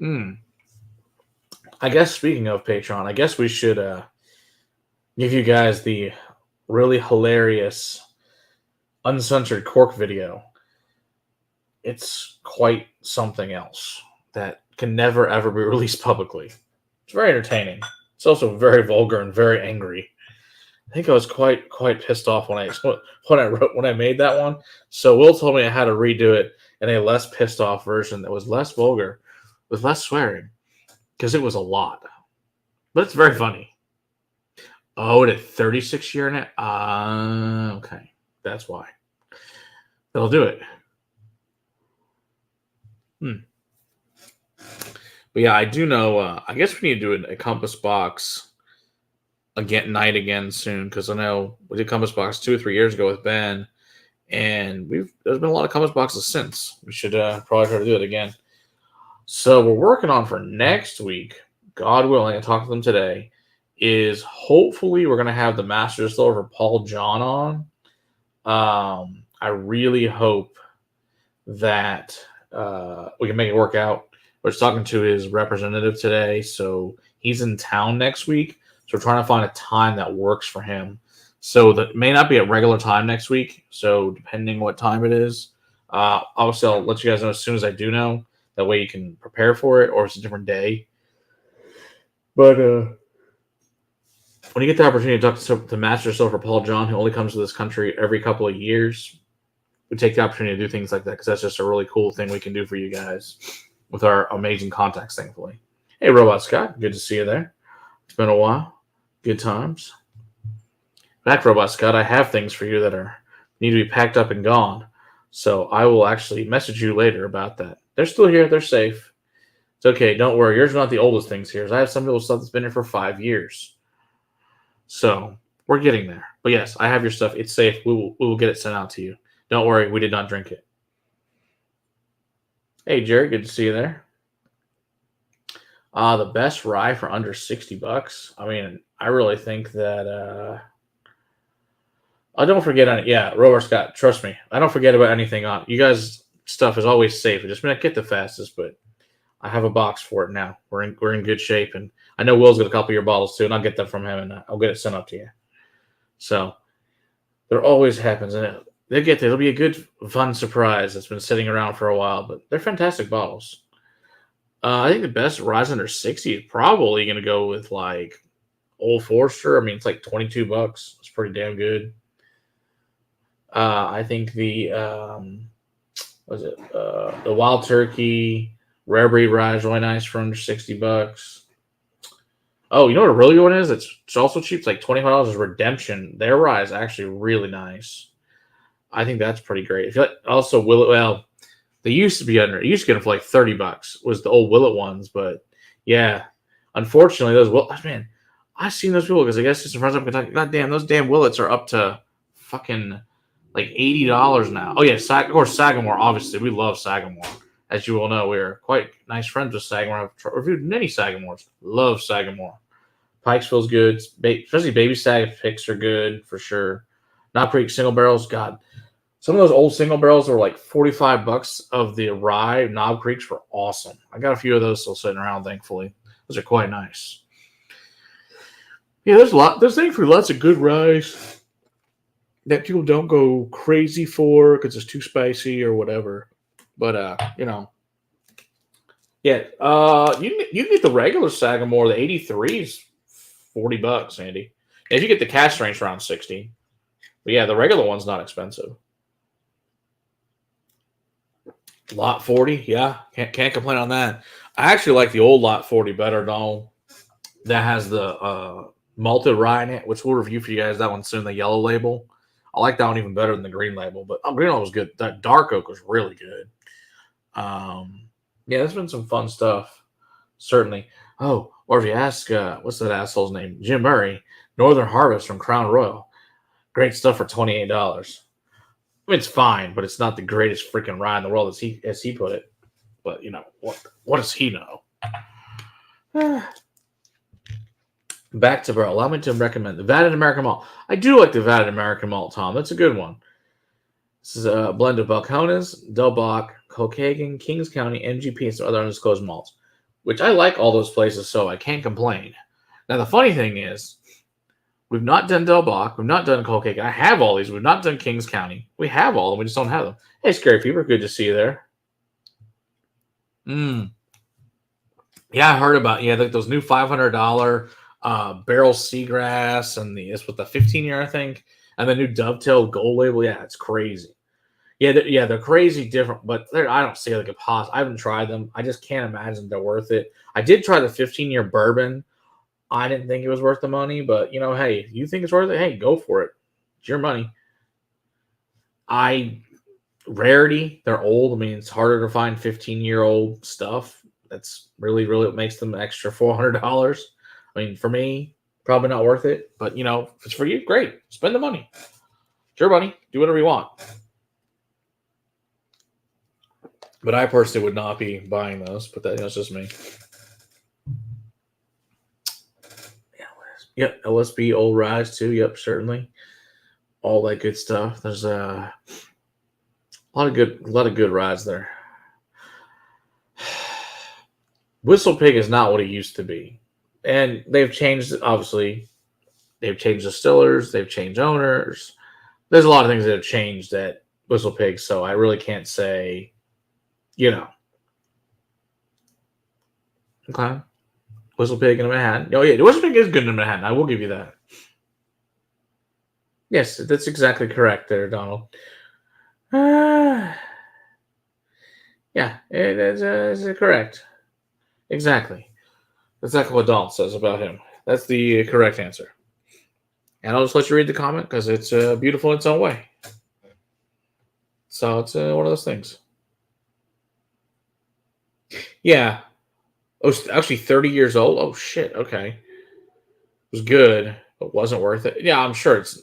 I guess speaking of Patreon, I guess we should give you guys the really hilarious uncensored cork video. It's quite something else that can never ever be released publicly. It's very entertaining. It's also very vulgar and very angry. I think I was quite pissed off when I made that one. So Will told me I had to redo it in a less pissed off version that was less vulgar, with less swearing, because it was a lot. But it's very funny. Oh, it had 36 year in it? Okay. That's why. They'll do it. But yeah, I do know. I guess we need to do a Compass Box night again soon, because I know we did Compass Box 2 or 3 years ago with Ben, and there's been a lot of Compass Boxes since. We should probably try to do it again. So we're working on for next week, God willing, I talked to them today, is hopefully we're going to have the Master Distiller for Paul John on. I really hope that we can make it work out. We're just talking to his representative today, so he's in town next week. So we're trying to find a time that works for him. So that may not be at regular time next week. So depending what time it is, obviously I'll let you guys know as soon as I do know. That way you can prepare for it, or it's a different day. But when you get the opportunity to talk to the Master Distiller for Paul John, who only comes to this country every couple of years, we take the opportunity to do things like that, because that's just a really cool thing we can do for you guys with our amazing contacts, thankfully. Hey, Robot Scott, good to see you there. It's been a while. Good times. Back, Robot Scott, I have things for you that need to be packed up and gone. So I will actually message you later about that. They're still here. They're safe. It's okay. Don't worry. Yours are not the oldest things here. I have some people's stuff that's been here for 5 years. So we're getting there. But yes, I have your stuff. It's safe. We will get it sent out to you. Don't worry. We did not drink it. Hey, Jerry. Good to see you there. The best rye for under $60. I mean, I really think that I don't forget on it. Yeah, Robert Scott, trust me. I don't forget about anything on you guys' stuff is always safe. It just may not get the fastest, but I have a box for it now. We're in good shape, and I know Will's got a couple of your bottles too, and I'll get them from him, and I'll get it sent up to you. So there always happens, and they'll get there. It'll be a good, fun surprise that's been sitting around for a while, but they're fantastic bottles. I think the best rise under 60 is probably going to go with like Old Forester. I mean, it's like $22. It's pretty damn good. I think the Wild Turkey Rare Breed rye is really nice for under $60. Oh, you know what a really good one is? It's also cheap. It's like $25. Is Redemption. Their rye is actually really nice. I think that's pretty great. If you like, also they used to get them for like $30. Was the old Willet ones, but yeah, unfortunately I've seen those people, because I guess it's in front of Kentucky. God damn, those damn Willets are up to fucking like $80 now. Oh yeah, of course Sagamore. Obviously, we love Sagamore, as you all know. We're quite nice friends with Sagamore. I've reviewed many Sagamores. Love Sagamore. Pikesville's good, especially Baby Sag picks are good for sure. Knob Creek single barrels, God. Some of those old single barrels were like $45 of the rye. Knob Creeks were awesome. I got a few of those still sitting around, thankfully. Those are quite nice. Yeah, there's thankfully lots of good rye that people don't go crazy for because it's too spicy or whatever. But yeah. You can get the regular Sagamore. The 83 is $40, Andy. And if you get the Cask Strength, around $60. But yeah, the regular one's not expensive. Lot 40, yeah, can't complain on that. I actually like the old Lot 40 better, Donald. That has the malted rye in it, which we'll review for you guys. That one's soon, the yellow label. I like that one even better than the green label, but green label was good. That dark oak was really good. Yeah, there's been some fun stuff, certainly. Oh, or if you ask, what's that asshole's name? Jim Murray, Northern Harvest from Crown Royal. Great stuff for $28. I mean, it's fine, but it's not the greatest freaking rye in the world, as he put it. But you know what does he know? Back to Barrell. Allow me to recommend the Vatted American Malt. I do like the Vatted American Malt, Tom. That's a good one. This is a blend of Balcones, Del Bach, Colcagen, Kings County, MGP, and some other undisclosed malts, which I like all those places, so I can't complain. Now, the funny thing is, we've not done Del Bach. We've not done Colcagen. I have all these. We've not done Kings County. We have all of them. We just don't have them. Hey, Scary Peeper. Good to see you there. Yeah, I heard about those new $500 Barrell Seagrass and it's with the 15-year, I think, and the new Dovetail Gold label. Yeah, it's crazy. Yeah, they're crazy different, but I don't see like a pos. I haven't tried them. I just can't imagine they're worth it. I did try the 15-year bourbon. I didn't think it was worth the money, but hey, you think it's worth it? Hey, go for it. It's your money. Rarity, they're old. I mean, it's harder to find 15-year-old stuff. That's really what makes them extra $400. I mean, for me, probably not worth it. But if it's for you, great. Spend the money. It's your money. Do whatever you want. But I personally would not be buying those. But that's just me. Yep, LSB Old Rise too. Yep, certainly. All that good stuff. There's a lot of good rides there. Whistle Pig is not what it used to be. And they've changed, obviously. They've changed distillers. They've changed owners. There's a lot of things that have changed at Whistle Pig, so I really can't say, Okay. Whistle Pig in Manhattan. Oh, yeah, the Whistle Pig is good in Manhattan. I will give you that. Yes, that's exactly correct there, Donald. Yeah, it is correct. Exactly. That's exactly what Donald says about him. That's the correct answer. And I'll just let you read the comment because it's beautiful in its own way. So it's one of those things. Yeah. Oh, actually 30 years old? Oh, shit. Okay. It was good, but wasn't worth it. Yeah, I'm sure it's...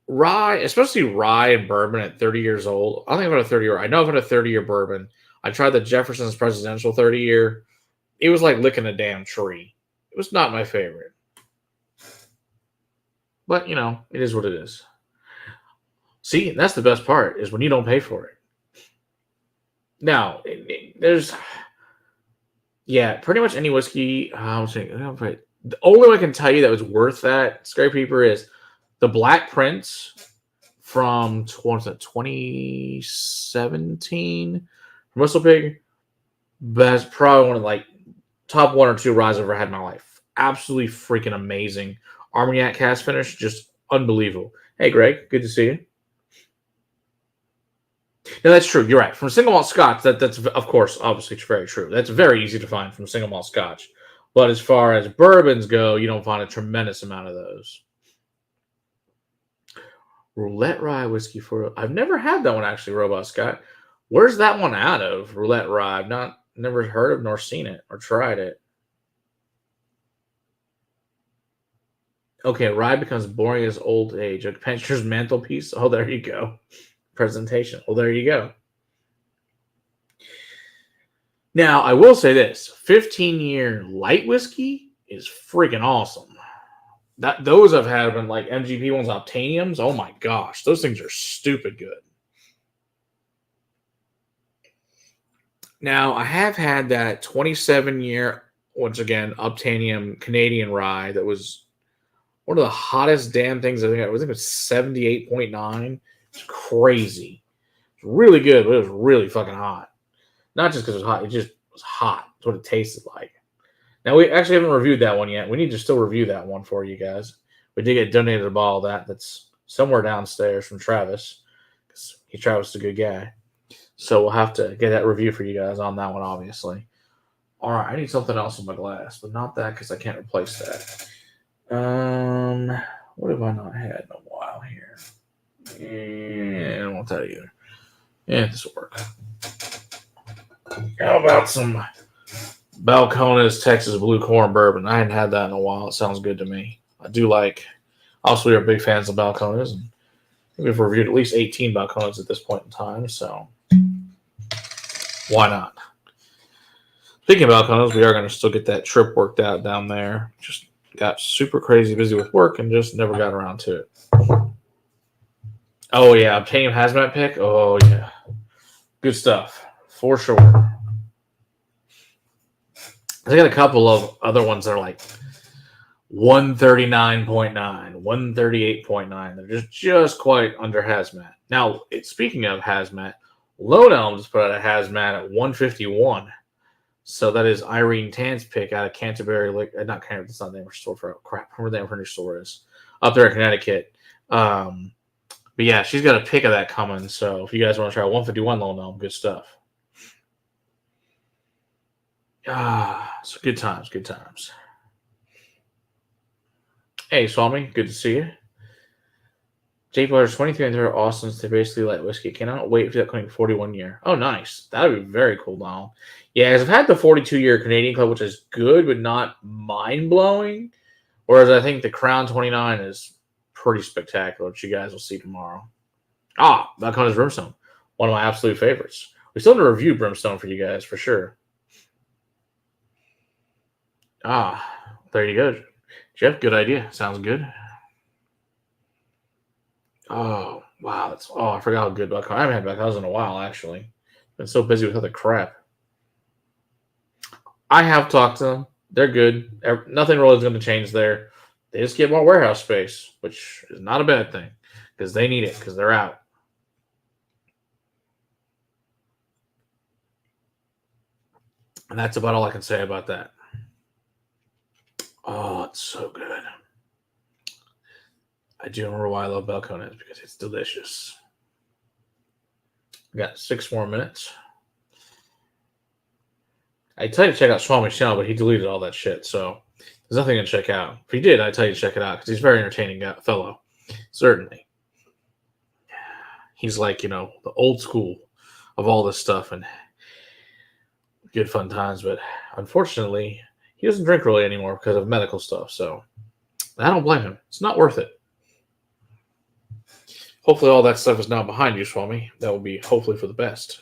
Rye, especially rye and bourbon at 30 years old. I don't think I've had a 30-year. I know I've had a 30-year bourbon. I tried the Jefferson's Presidential 30-year. It was like licking a damn tree. It was not my favorite. But, it is what it is. See, that's the best part, is when you don't pay for it. Now, there's... Yeah, pretty much any whiskey... the only one I can tell you that was worth that, Scary Peeper, is the Black Prince from 2017 from Whistle Pig. That's probably one of top 1 or 2 ryes I've ever had in my life. Absolutely freaking amazing. Armagnac cask finish, just unbelievable. Hey, Greg, good to see you. No, that's true. You're right. From single malt Scotch, that's of course, obviously, it's very true. That's very easy to find from single malt Scotch. But as far as bourbons go, you don't find a tremendous amount of those. Roulette Rye whiskey for... I've never had that one, actually, Robot Scott. Where's that one out of, Roulette Rye? I've never heard of nor seen it or tried it. Okay, rye becomes boring as old age. A pensioner's mantelpiece. Oh, there you go. Presentation. Well, there you go. Now, I will say this. 15-year light whiskey is freaking awesome. Those I've had have been like MGP ones, Obtainiums. Oh my gosh, those things are stupid good. Now, I have had that 27-year, once again, Obtainium Canadian rye that was one of the hottest damn things I think it was 78.9. It's crazy. It's really good, but it was really fucking hot. Not just because it was hot, it just was hot. That's what it tasted like. Now, we actually haven't reviewed that one yet. We need to still review that one for you guys. We did get donated a bottle of that that's somewhere downstairs from Travis. Because Travis is a good guy. So we'll have to get that review for you guys on that one, obviously. All right, I need something else in my glass, but not that because I can't replace that. What have I not had in a while here? I don't want that either. Yeah, this will work. How about some Balcones Texas Blue Corn Bourbon? I hadn't had that in a while. It sounds good to me. I do like. Also, we are big fans of Balcones, and we've reviewed at least 18 Balcones at this point in time, so why not? Speaking of Balcones, we are going to still get that trip worked out down there. Just got super crazy busy with work and just never got around to it. Oh, yeah. Obtaining Hazmat pick. Oh, yeah. Good stuff. For sure. I got a couple of other ones that are like 139.9, 138.9. They're just quite under Hazmat. Now, speaking of Hazmat, Lone Elm just put out a Hazmat at 151. So that is Irene Tan's pick out of Canterbury. Not Canterbury, that's not the name of her store for crap. Where the name of her new store is. Up there in Connecticut. But yeah, she's got a pick of that coming. So if you guys want to try 151 Lone Elm, good stuff. So good times, good times. Hey, Swami, good to see you. Jay Player's 23 and 3 Austin's to basically light whiskey. Cannot wait for that coming 41 year. Oh, nice. That would be very cool, Donald. Yeah, because I've had the 42-year Canadian Club, which is good, but not mind-blowing. Whereas I think the Crown 29 is pretty spectacular, which you guys will see tomorrow. Balcones Brimstone. One of my absolute favorites. We still have to review Brimstone for you guys, for sure. There you go. Jeff, good idea. Sounds good. Oh, wow. I forgot how good Balcones. I haven't had Balcones in a while, actually. Been so busy with other crap. I have talked to them. They're good. Nothing really is going to change there. They just get more warehouse space, which is not a bad thing because they need it because they're out. And that's about all I can say about that. Oh, it's so good. I do remember why I love Balcones because it's delicious. We got 6 more minutes. I tell you to check out Swami's channel, but he deleted all that shit, so there's nothing to check out. If he did, I'd tell you to check it out because he's a very entertaining fellow. Certainly. He's like, the old school of all this stuff and good fun times, but unfortunately, he doesn't drink really anymore because of medical stuff, so I don't blame him. It's not worth it. Hopefully all that stuff is now behind you, Swami. That will be hopefully for the best.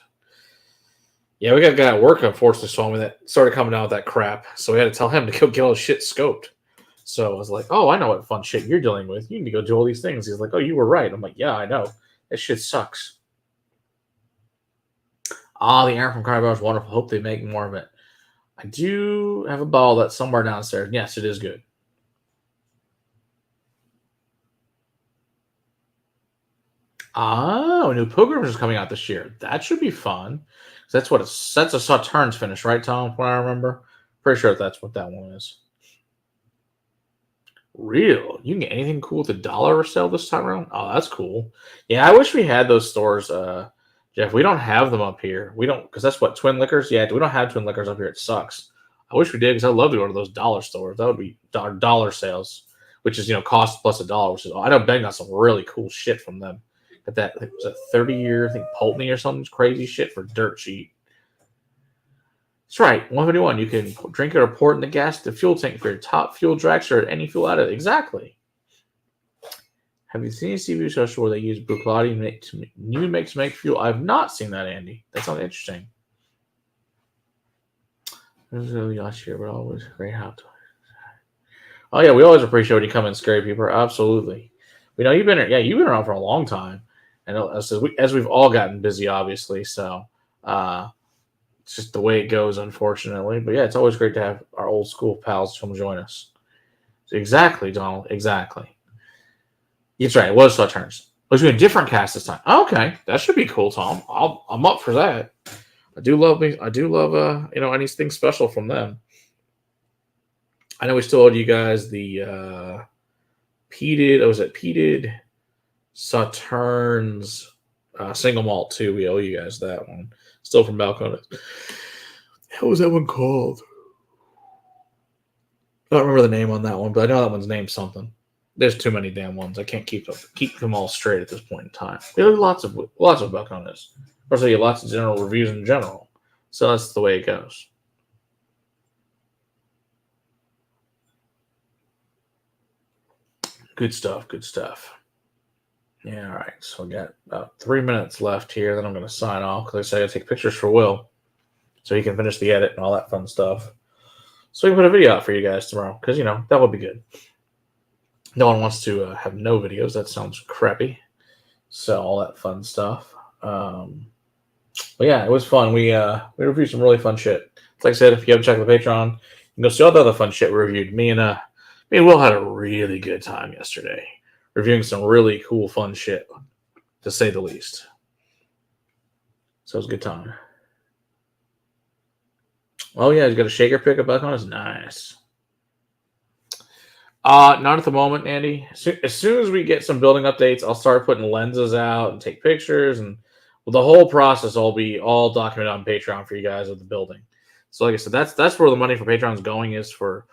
Yeah, we got a guy at work, unfortunately, Swami, that started coming down with that crap. So we had to tell him to go get all his shit scoped. So I was like, I know what fun shit you're dealing with. You need to go do all these things. He's like, you were right. I'm like, yeah, I know. That shit sucks. The Aaron from Carnival is wonderful. Hope they make more of it. I do have a bottle that's somewhere downstairs. Yes, it is good. New Pilgrims is coming out this year. That should be fun. That's a Sauternes finish, right, Tom? What I remember. Pretty sure that's what that one is. Real. You can get anything cool with $1 or sale this time around? Oh, that's cool. Yeah, I wish we had those stores, Jeff. We don't have them up here. We don't, because that's what, Twin Liquors? Yeah, we don't have Twin Liquors up here. It sucks. I wish we did because I'd love to go to those dollar stores. That would be dollar sales, which is, cost plus $1, which is, I know Ben got some really cool shit from them. At that, it was a 30-year, I think, Pulteney or something crazy shit for dirt cheap. That's right, 151. You can drink it or pour it in the fuel tank for your top fuel dragster at any fuel additive. Exactly. Have you seen a CV social where they use Bruichladdich to make fuel? I've not seen that, Andy. That sounds interesting. It was really last year, but always great hot. Oh yeah, we always appreciate when you come and scare people. Absolutely. We know you've been around for a long time. And as we've all gotten busy, obviously, so it's just the way it goes, unfortunately. But yeah, it's always great to have our old school pals come join us. So exactly, Donald. Exactly. That's right. It was Sauternes. Was doing a different cast this time. Okay, that should be cool, Tom. I'm up for that. I do love anything special from them. I know we still owed you guys the peated Sauternes single malt too. We owe you guys that one. Still from Balcones. What was that one called? I don't remember the name on that one, but I know that one's named something. There's too many damn ones. I can't keep them all straight at this point in time. We have lots of Balcones. Or so you have lots of general reviews in general. So that's the way it goes. Good stuff. Good stuff. Yeah, all right. So we got about 3 minutes left here. Then I'm going to sign off because I said I got to take pictures for Will so he can finish the edit and all that fun stuff. So we can put a video out for you guys tomorrow because, that would be good. No one wants to have no videos. That sounds crappy. So all that fun stuff. But yeah, it was fun. We reviewed some really fun shit. Like I said, if you haven't checked the Patreon, you can go see all the other fun shit we reviewed. Me and Will had a really good time yesterday, reviewing some really cool, fun shit, to say the least. So it was a good time. Oh yeah, he's got a shaker pickup back on. It's nice. Not at the moment, Andy. As soon as we get some building updates, I'll start putting lenses out and take pictures, and the whole process will be all documented on Patreon for you guys of the building. So, like I said, that's where the money for Patreon is going, is for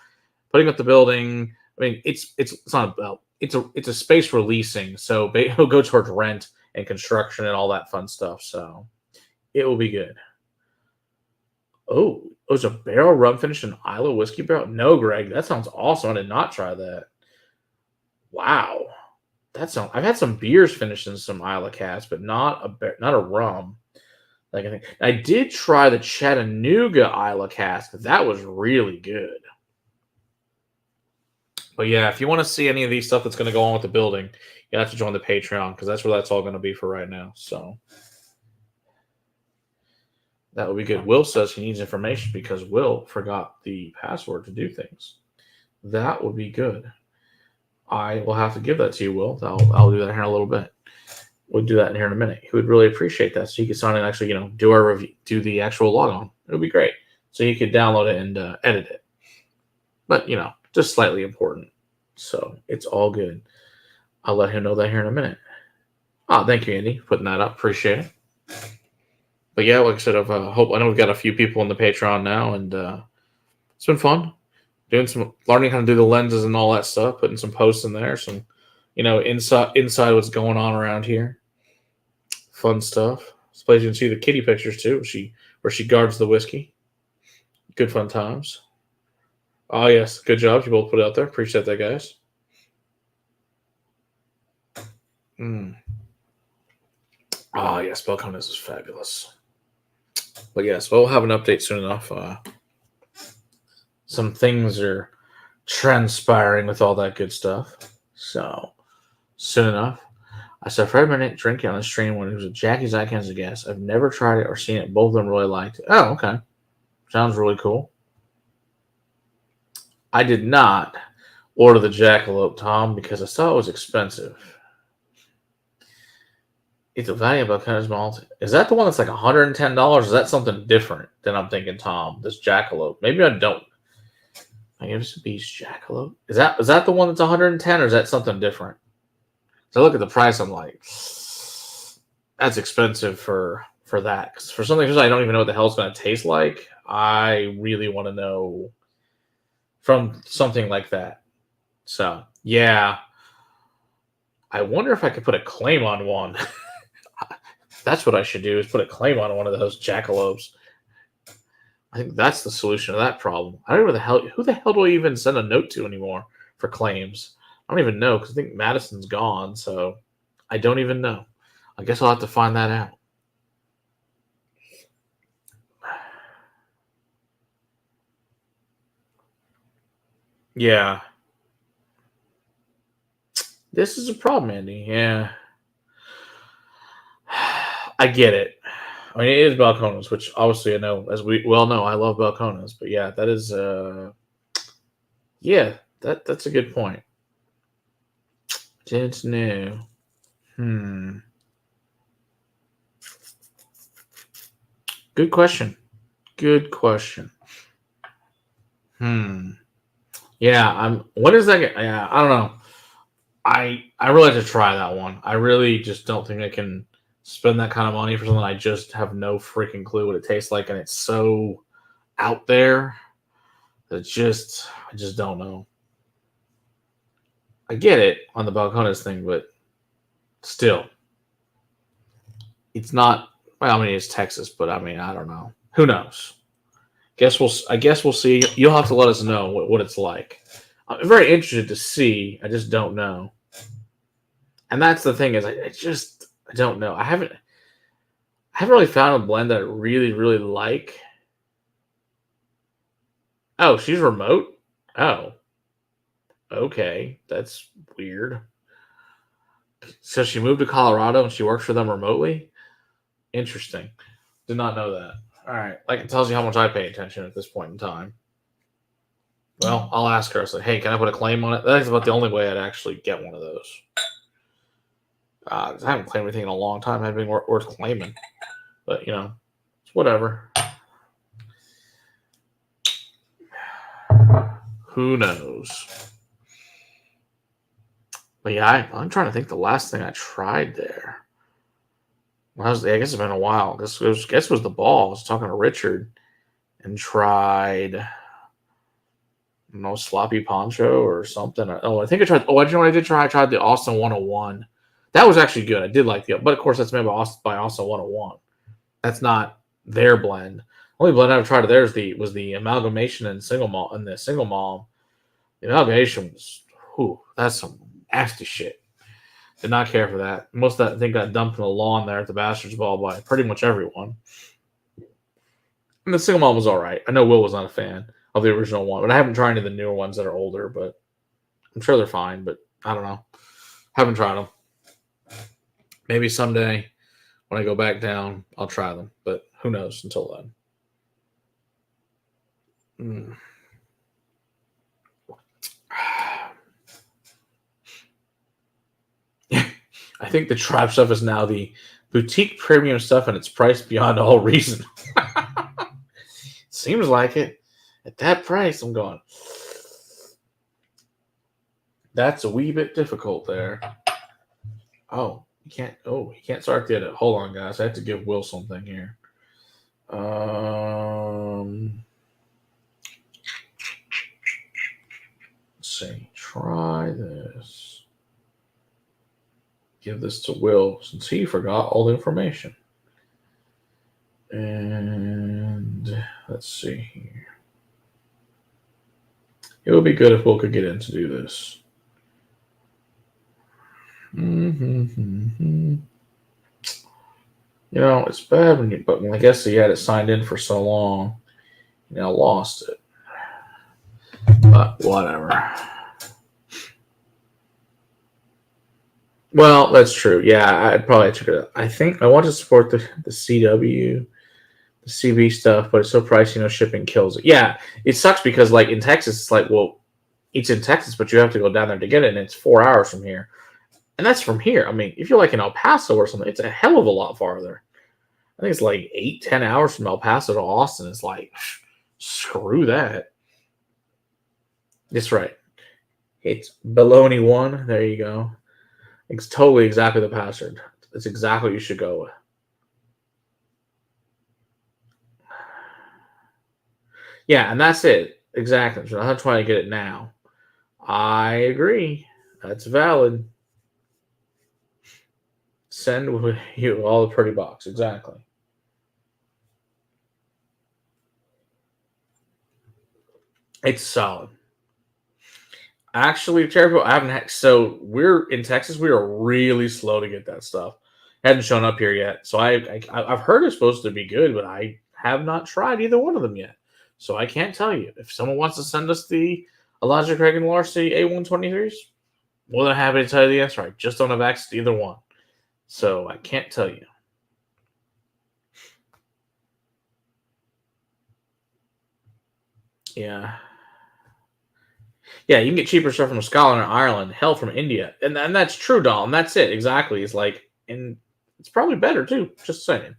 putting up the building. I mean, it's not about it's a space for leasing, so it'll go towards rent and construction and all that fun stuff. So it will be good. Oh, it was a barrel rum finished in Isla whiskey barrel. No, Greg, that sounds awesome. I did not try that. Wow, I've had some beers finished in some Isla cask, but not a rum. Like I did try the Chattanooga Isla cask. That was really good. But yeah, if you want to see any of these stuff that's going to go on with the building, you have to join the Patreon because that's where that's all going to be for right now. So that would be good. Will says he needs information because Will forgot the password to do things. That would be good. I will have to give that to you, Will. I'll do that here in a little bit. We'll do that here in a minute. He would really appreciate that. So he could sign in and actually, do our review, do the actual logon. It would be great. So he could download it and edit it. But, just slightly important. So it's all good. I'll let him know that here in a minute. Oh, thank you, Andy, for putting that up. Appreciate it. But yeah, like I said, I know we've got a few people in the Patreon now, and it's been fun. Learning how to do the lenses and all that stuff, putting some posts in there, some, inside what's going on around here. Fun stuff. This place you can see the kitty pictures too, where she guards the whiskey. Good fun times. Oh yes, good job. You both put it out there. Appreciate that, guys. Oh yes, Balcones is fabulous. But yes, we'll have an update soon enough. Some things are transpiring with all that good stuff. So soon enough. I saw Fred Bennett drinking on the stream when he was at Jackie's Icons of Gas. I've never tried it or seen it. Both of them really liked it. Oh, okay. Sounds really cool. I did not order the Jackalope, Tom, because I saw it was expensive. It's a valuable kind of malt. Is that the one that's like $110? Is that something different than I'm thinking, Tom? This Jackalope. Maybe I don't. I guess it's Beast Jackalope. Is that the one that's 110, or is that something different? So I look at the price, I'm like, that's expensive for that. 'Cause for something I don't even know what the hell it's going to taste like, I really want to know from something like that. So, yeah. I wonder if I could put a claim on one. That's what I should do, is put a claim on one of those Jackalopes. I think that's the solution to that problem. I don't know who the hell do I even send a note to anymore for claims? I don't even know, because I think Madison's gone, so I don't even know. I guess I'll have to find that out. Yeah. This is a problem, Andy. Yeah. I get it. I mean, it is Balcones, which obviously I know, as we well know, I love Balcones. But yeah, that is, that's a good point. It's new. Good question. Yeah, when is that? Yeah, I don't know. I really have to try that one. I really just don't think I can spend that kind of money for something I just have no freaking clue what it tastes like, and it's so out there that I just don't know. I get it on the Balcones thing, but still, it's not. Well, I mean, it's Texas, but I mean, I don't know. Who knows? I guess we'll see. You'll have to let us know what it's like. I'm very interested to see. I just don't know. And that's the thing is, I don't know. I haven't really found a blend that I really, really like. Oh, she's remote? Oh. Okay. That's weird. So she moved to Colorado and she works for them remotely? Interesting. Did not know that. All right. Like, it tells you how much I pay attention at this point in time. Well, I'll ask her. I said, hey, can I put a claim on it? That's about the only way I'd actually get one of those. I haven't claimed anything in a long time. I've been worth claiming. But, it's whatever. Who knows? But yeah, I'm trying to think the last thing I tried there. I guess it's been a while. I guess it was the ball. I was talking to Richard and tried... sloppy poncho or something. I think I tried. Oh, you know what I did try? I tried the Austin 101. That was actually good. I did like but of course that's made by Austin 101. That's not their blend. Only blend I've tried of theirs was the amalgamation and single malt and the single malt. The amalgamation was, that's some nasty shit. Did not care for that. Most of that I think got dumped in the lawn there at the Bastards Ball by pretty much everyone. And the single malt was all right. I know Will was not a fan of the original one, but I haven't tried any of the newer ones that are older, but I'm sure they're fine, but I don't know. Haven't tried them. Maybe someday when I go back down, I'll try them, but who knows until then. I think the tribe stuff is now the boutique premium stuff, and it's priced beyond all reason. Seems like it. At that price, I'm going, that's a wee bit difficult there. Oh, he can't start the edit. Hold on, guys. I have to give Will something here. Let's see. Try this. Give this to Will since he forgot all the information. And let's see here. It would be good if Will could get in to do this. It's bad when I guess he had it signed in for so long. Lost it. But whatever. Well, that's true. Yeah, I'd probably check it out. I think I want to support the CW. CB stuff, but it's so pricey, shipping kills it. Yeah, it sucks because like in Texas, it's like, well, it's in Texas, but you have to go down there to get it, and it's 4 hours from here. And that's from here. I mean, if you're like in El Paso or something, it's a hell of a lot farther. I think it's like 8-10 hours from El Paso to Austin. It's like, screw that. That's right. It's Baloney 1. There you go. It's totally exactly the password. It's exactly what you should go with. Yeah, and that's it. Exactly. So I'm not trying to get it now. I agree. That's valid. Send with you all the pretty box. Exactly. It's solid. Actually, Cherry, I haven't had. So we're in Texas. We are really slow to get that stuff. Hadn't shown up here yet. So I've heard it's supposed to be good, but I have not tried either one of them yet. So I can't tell you. If someone wants to send us the Elijah Craig and Larcy A123s, more than happy to tell you the answer. I just don't have access to either one. So I can't tell you. Yeah. Yeah, you can get cheaper stuff from Scotland or Ireland, hell from India. And that's true, doll. And that's it. Exactly. It's like, and it's probably better too. Just saying.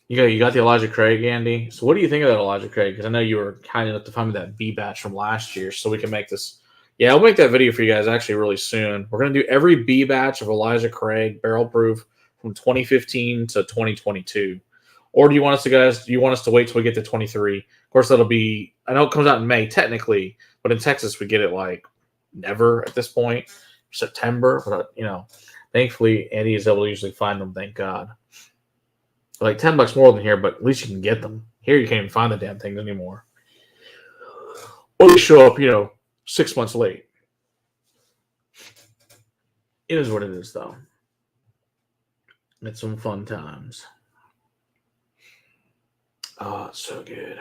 You got the Elijah Craig, Andy. So what do you think of that Elijah Craig? Because I know you were kind enough to find me that B batch from last year, so we can make this. Yeah, I'll make that video for you guys actually really soon. We're going to do every B batch of Elijah Craig barrel proof from 2015 to 2022. Or do you want us to wait till we get to 23? Of course, that'll be, I know it comes out in May technically, but in Texas we get it like never at this point, September. But, thankfully Andy is able to usually find them, thank God. Like $10 more than here, but at least you can get them. Here you can't even find the damn things anymore. Or they show up, 6 months late. It is what it is, though. It's some fun times. Oh, it's so good.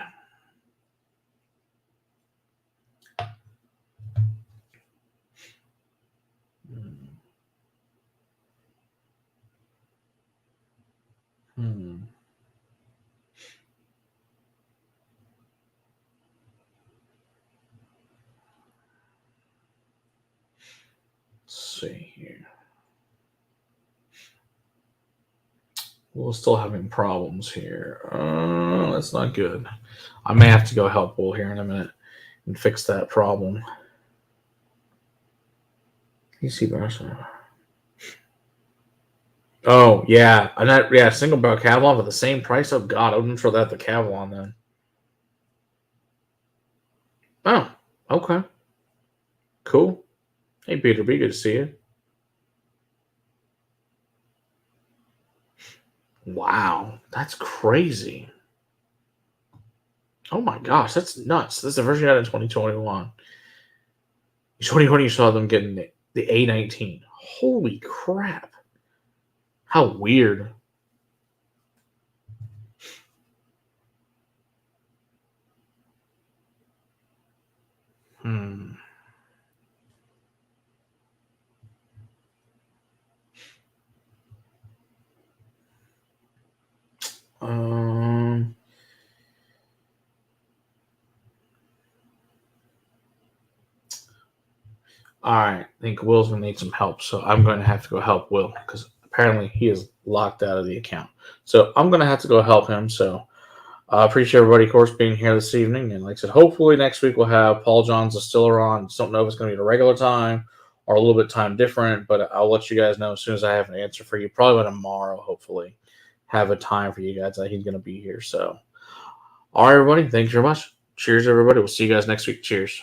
Let's see here. We're still having problems here. That's not good. I may have to go help Will here in a minute and fix that problem. PC Barcelona. Oh, yeah. Single barrel Cavalon for the same price. Oh, God. I wouldn't throw that at the Cavalon then. Oh, okay. Cool. Hey, Peter B. Good to see you. Wow. That's crazy. Oh, my gosh. That's nuts. This is the version out in 2021. In 2020, you saw them getting the A19. Holy crap. How weird. All right. I think Will's going to need some help, so I'm going to have to go help Will because apparently he is locked out of the account. So I'm going to have to go help him. So I appreciate everybody, of course, being here this evening. And like I said, hopefully next week we'll have Paul John's Distiller on. Just don't know if it's going to be at a regular time or a little bit time different, but I'll let you guys know as soon as I have an answer for you. Probably by tomorrow, hopefully, have a time for you guys that he's going to be here. So, all right, everybody. Thanks very much. Cheers, everybody. We'll see you guys next week. Cheers.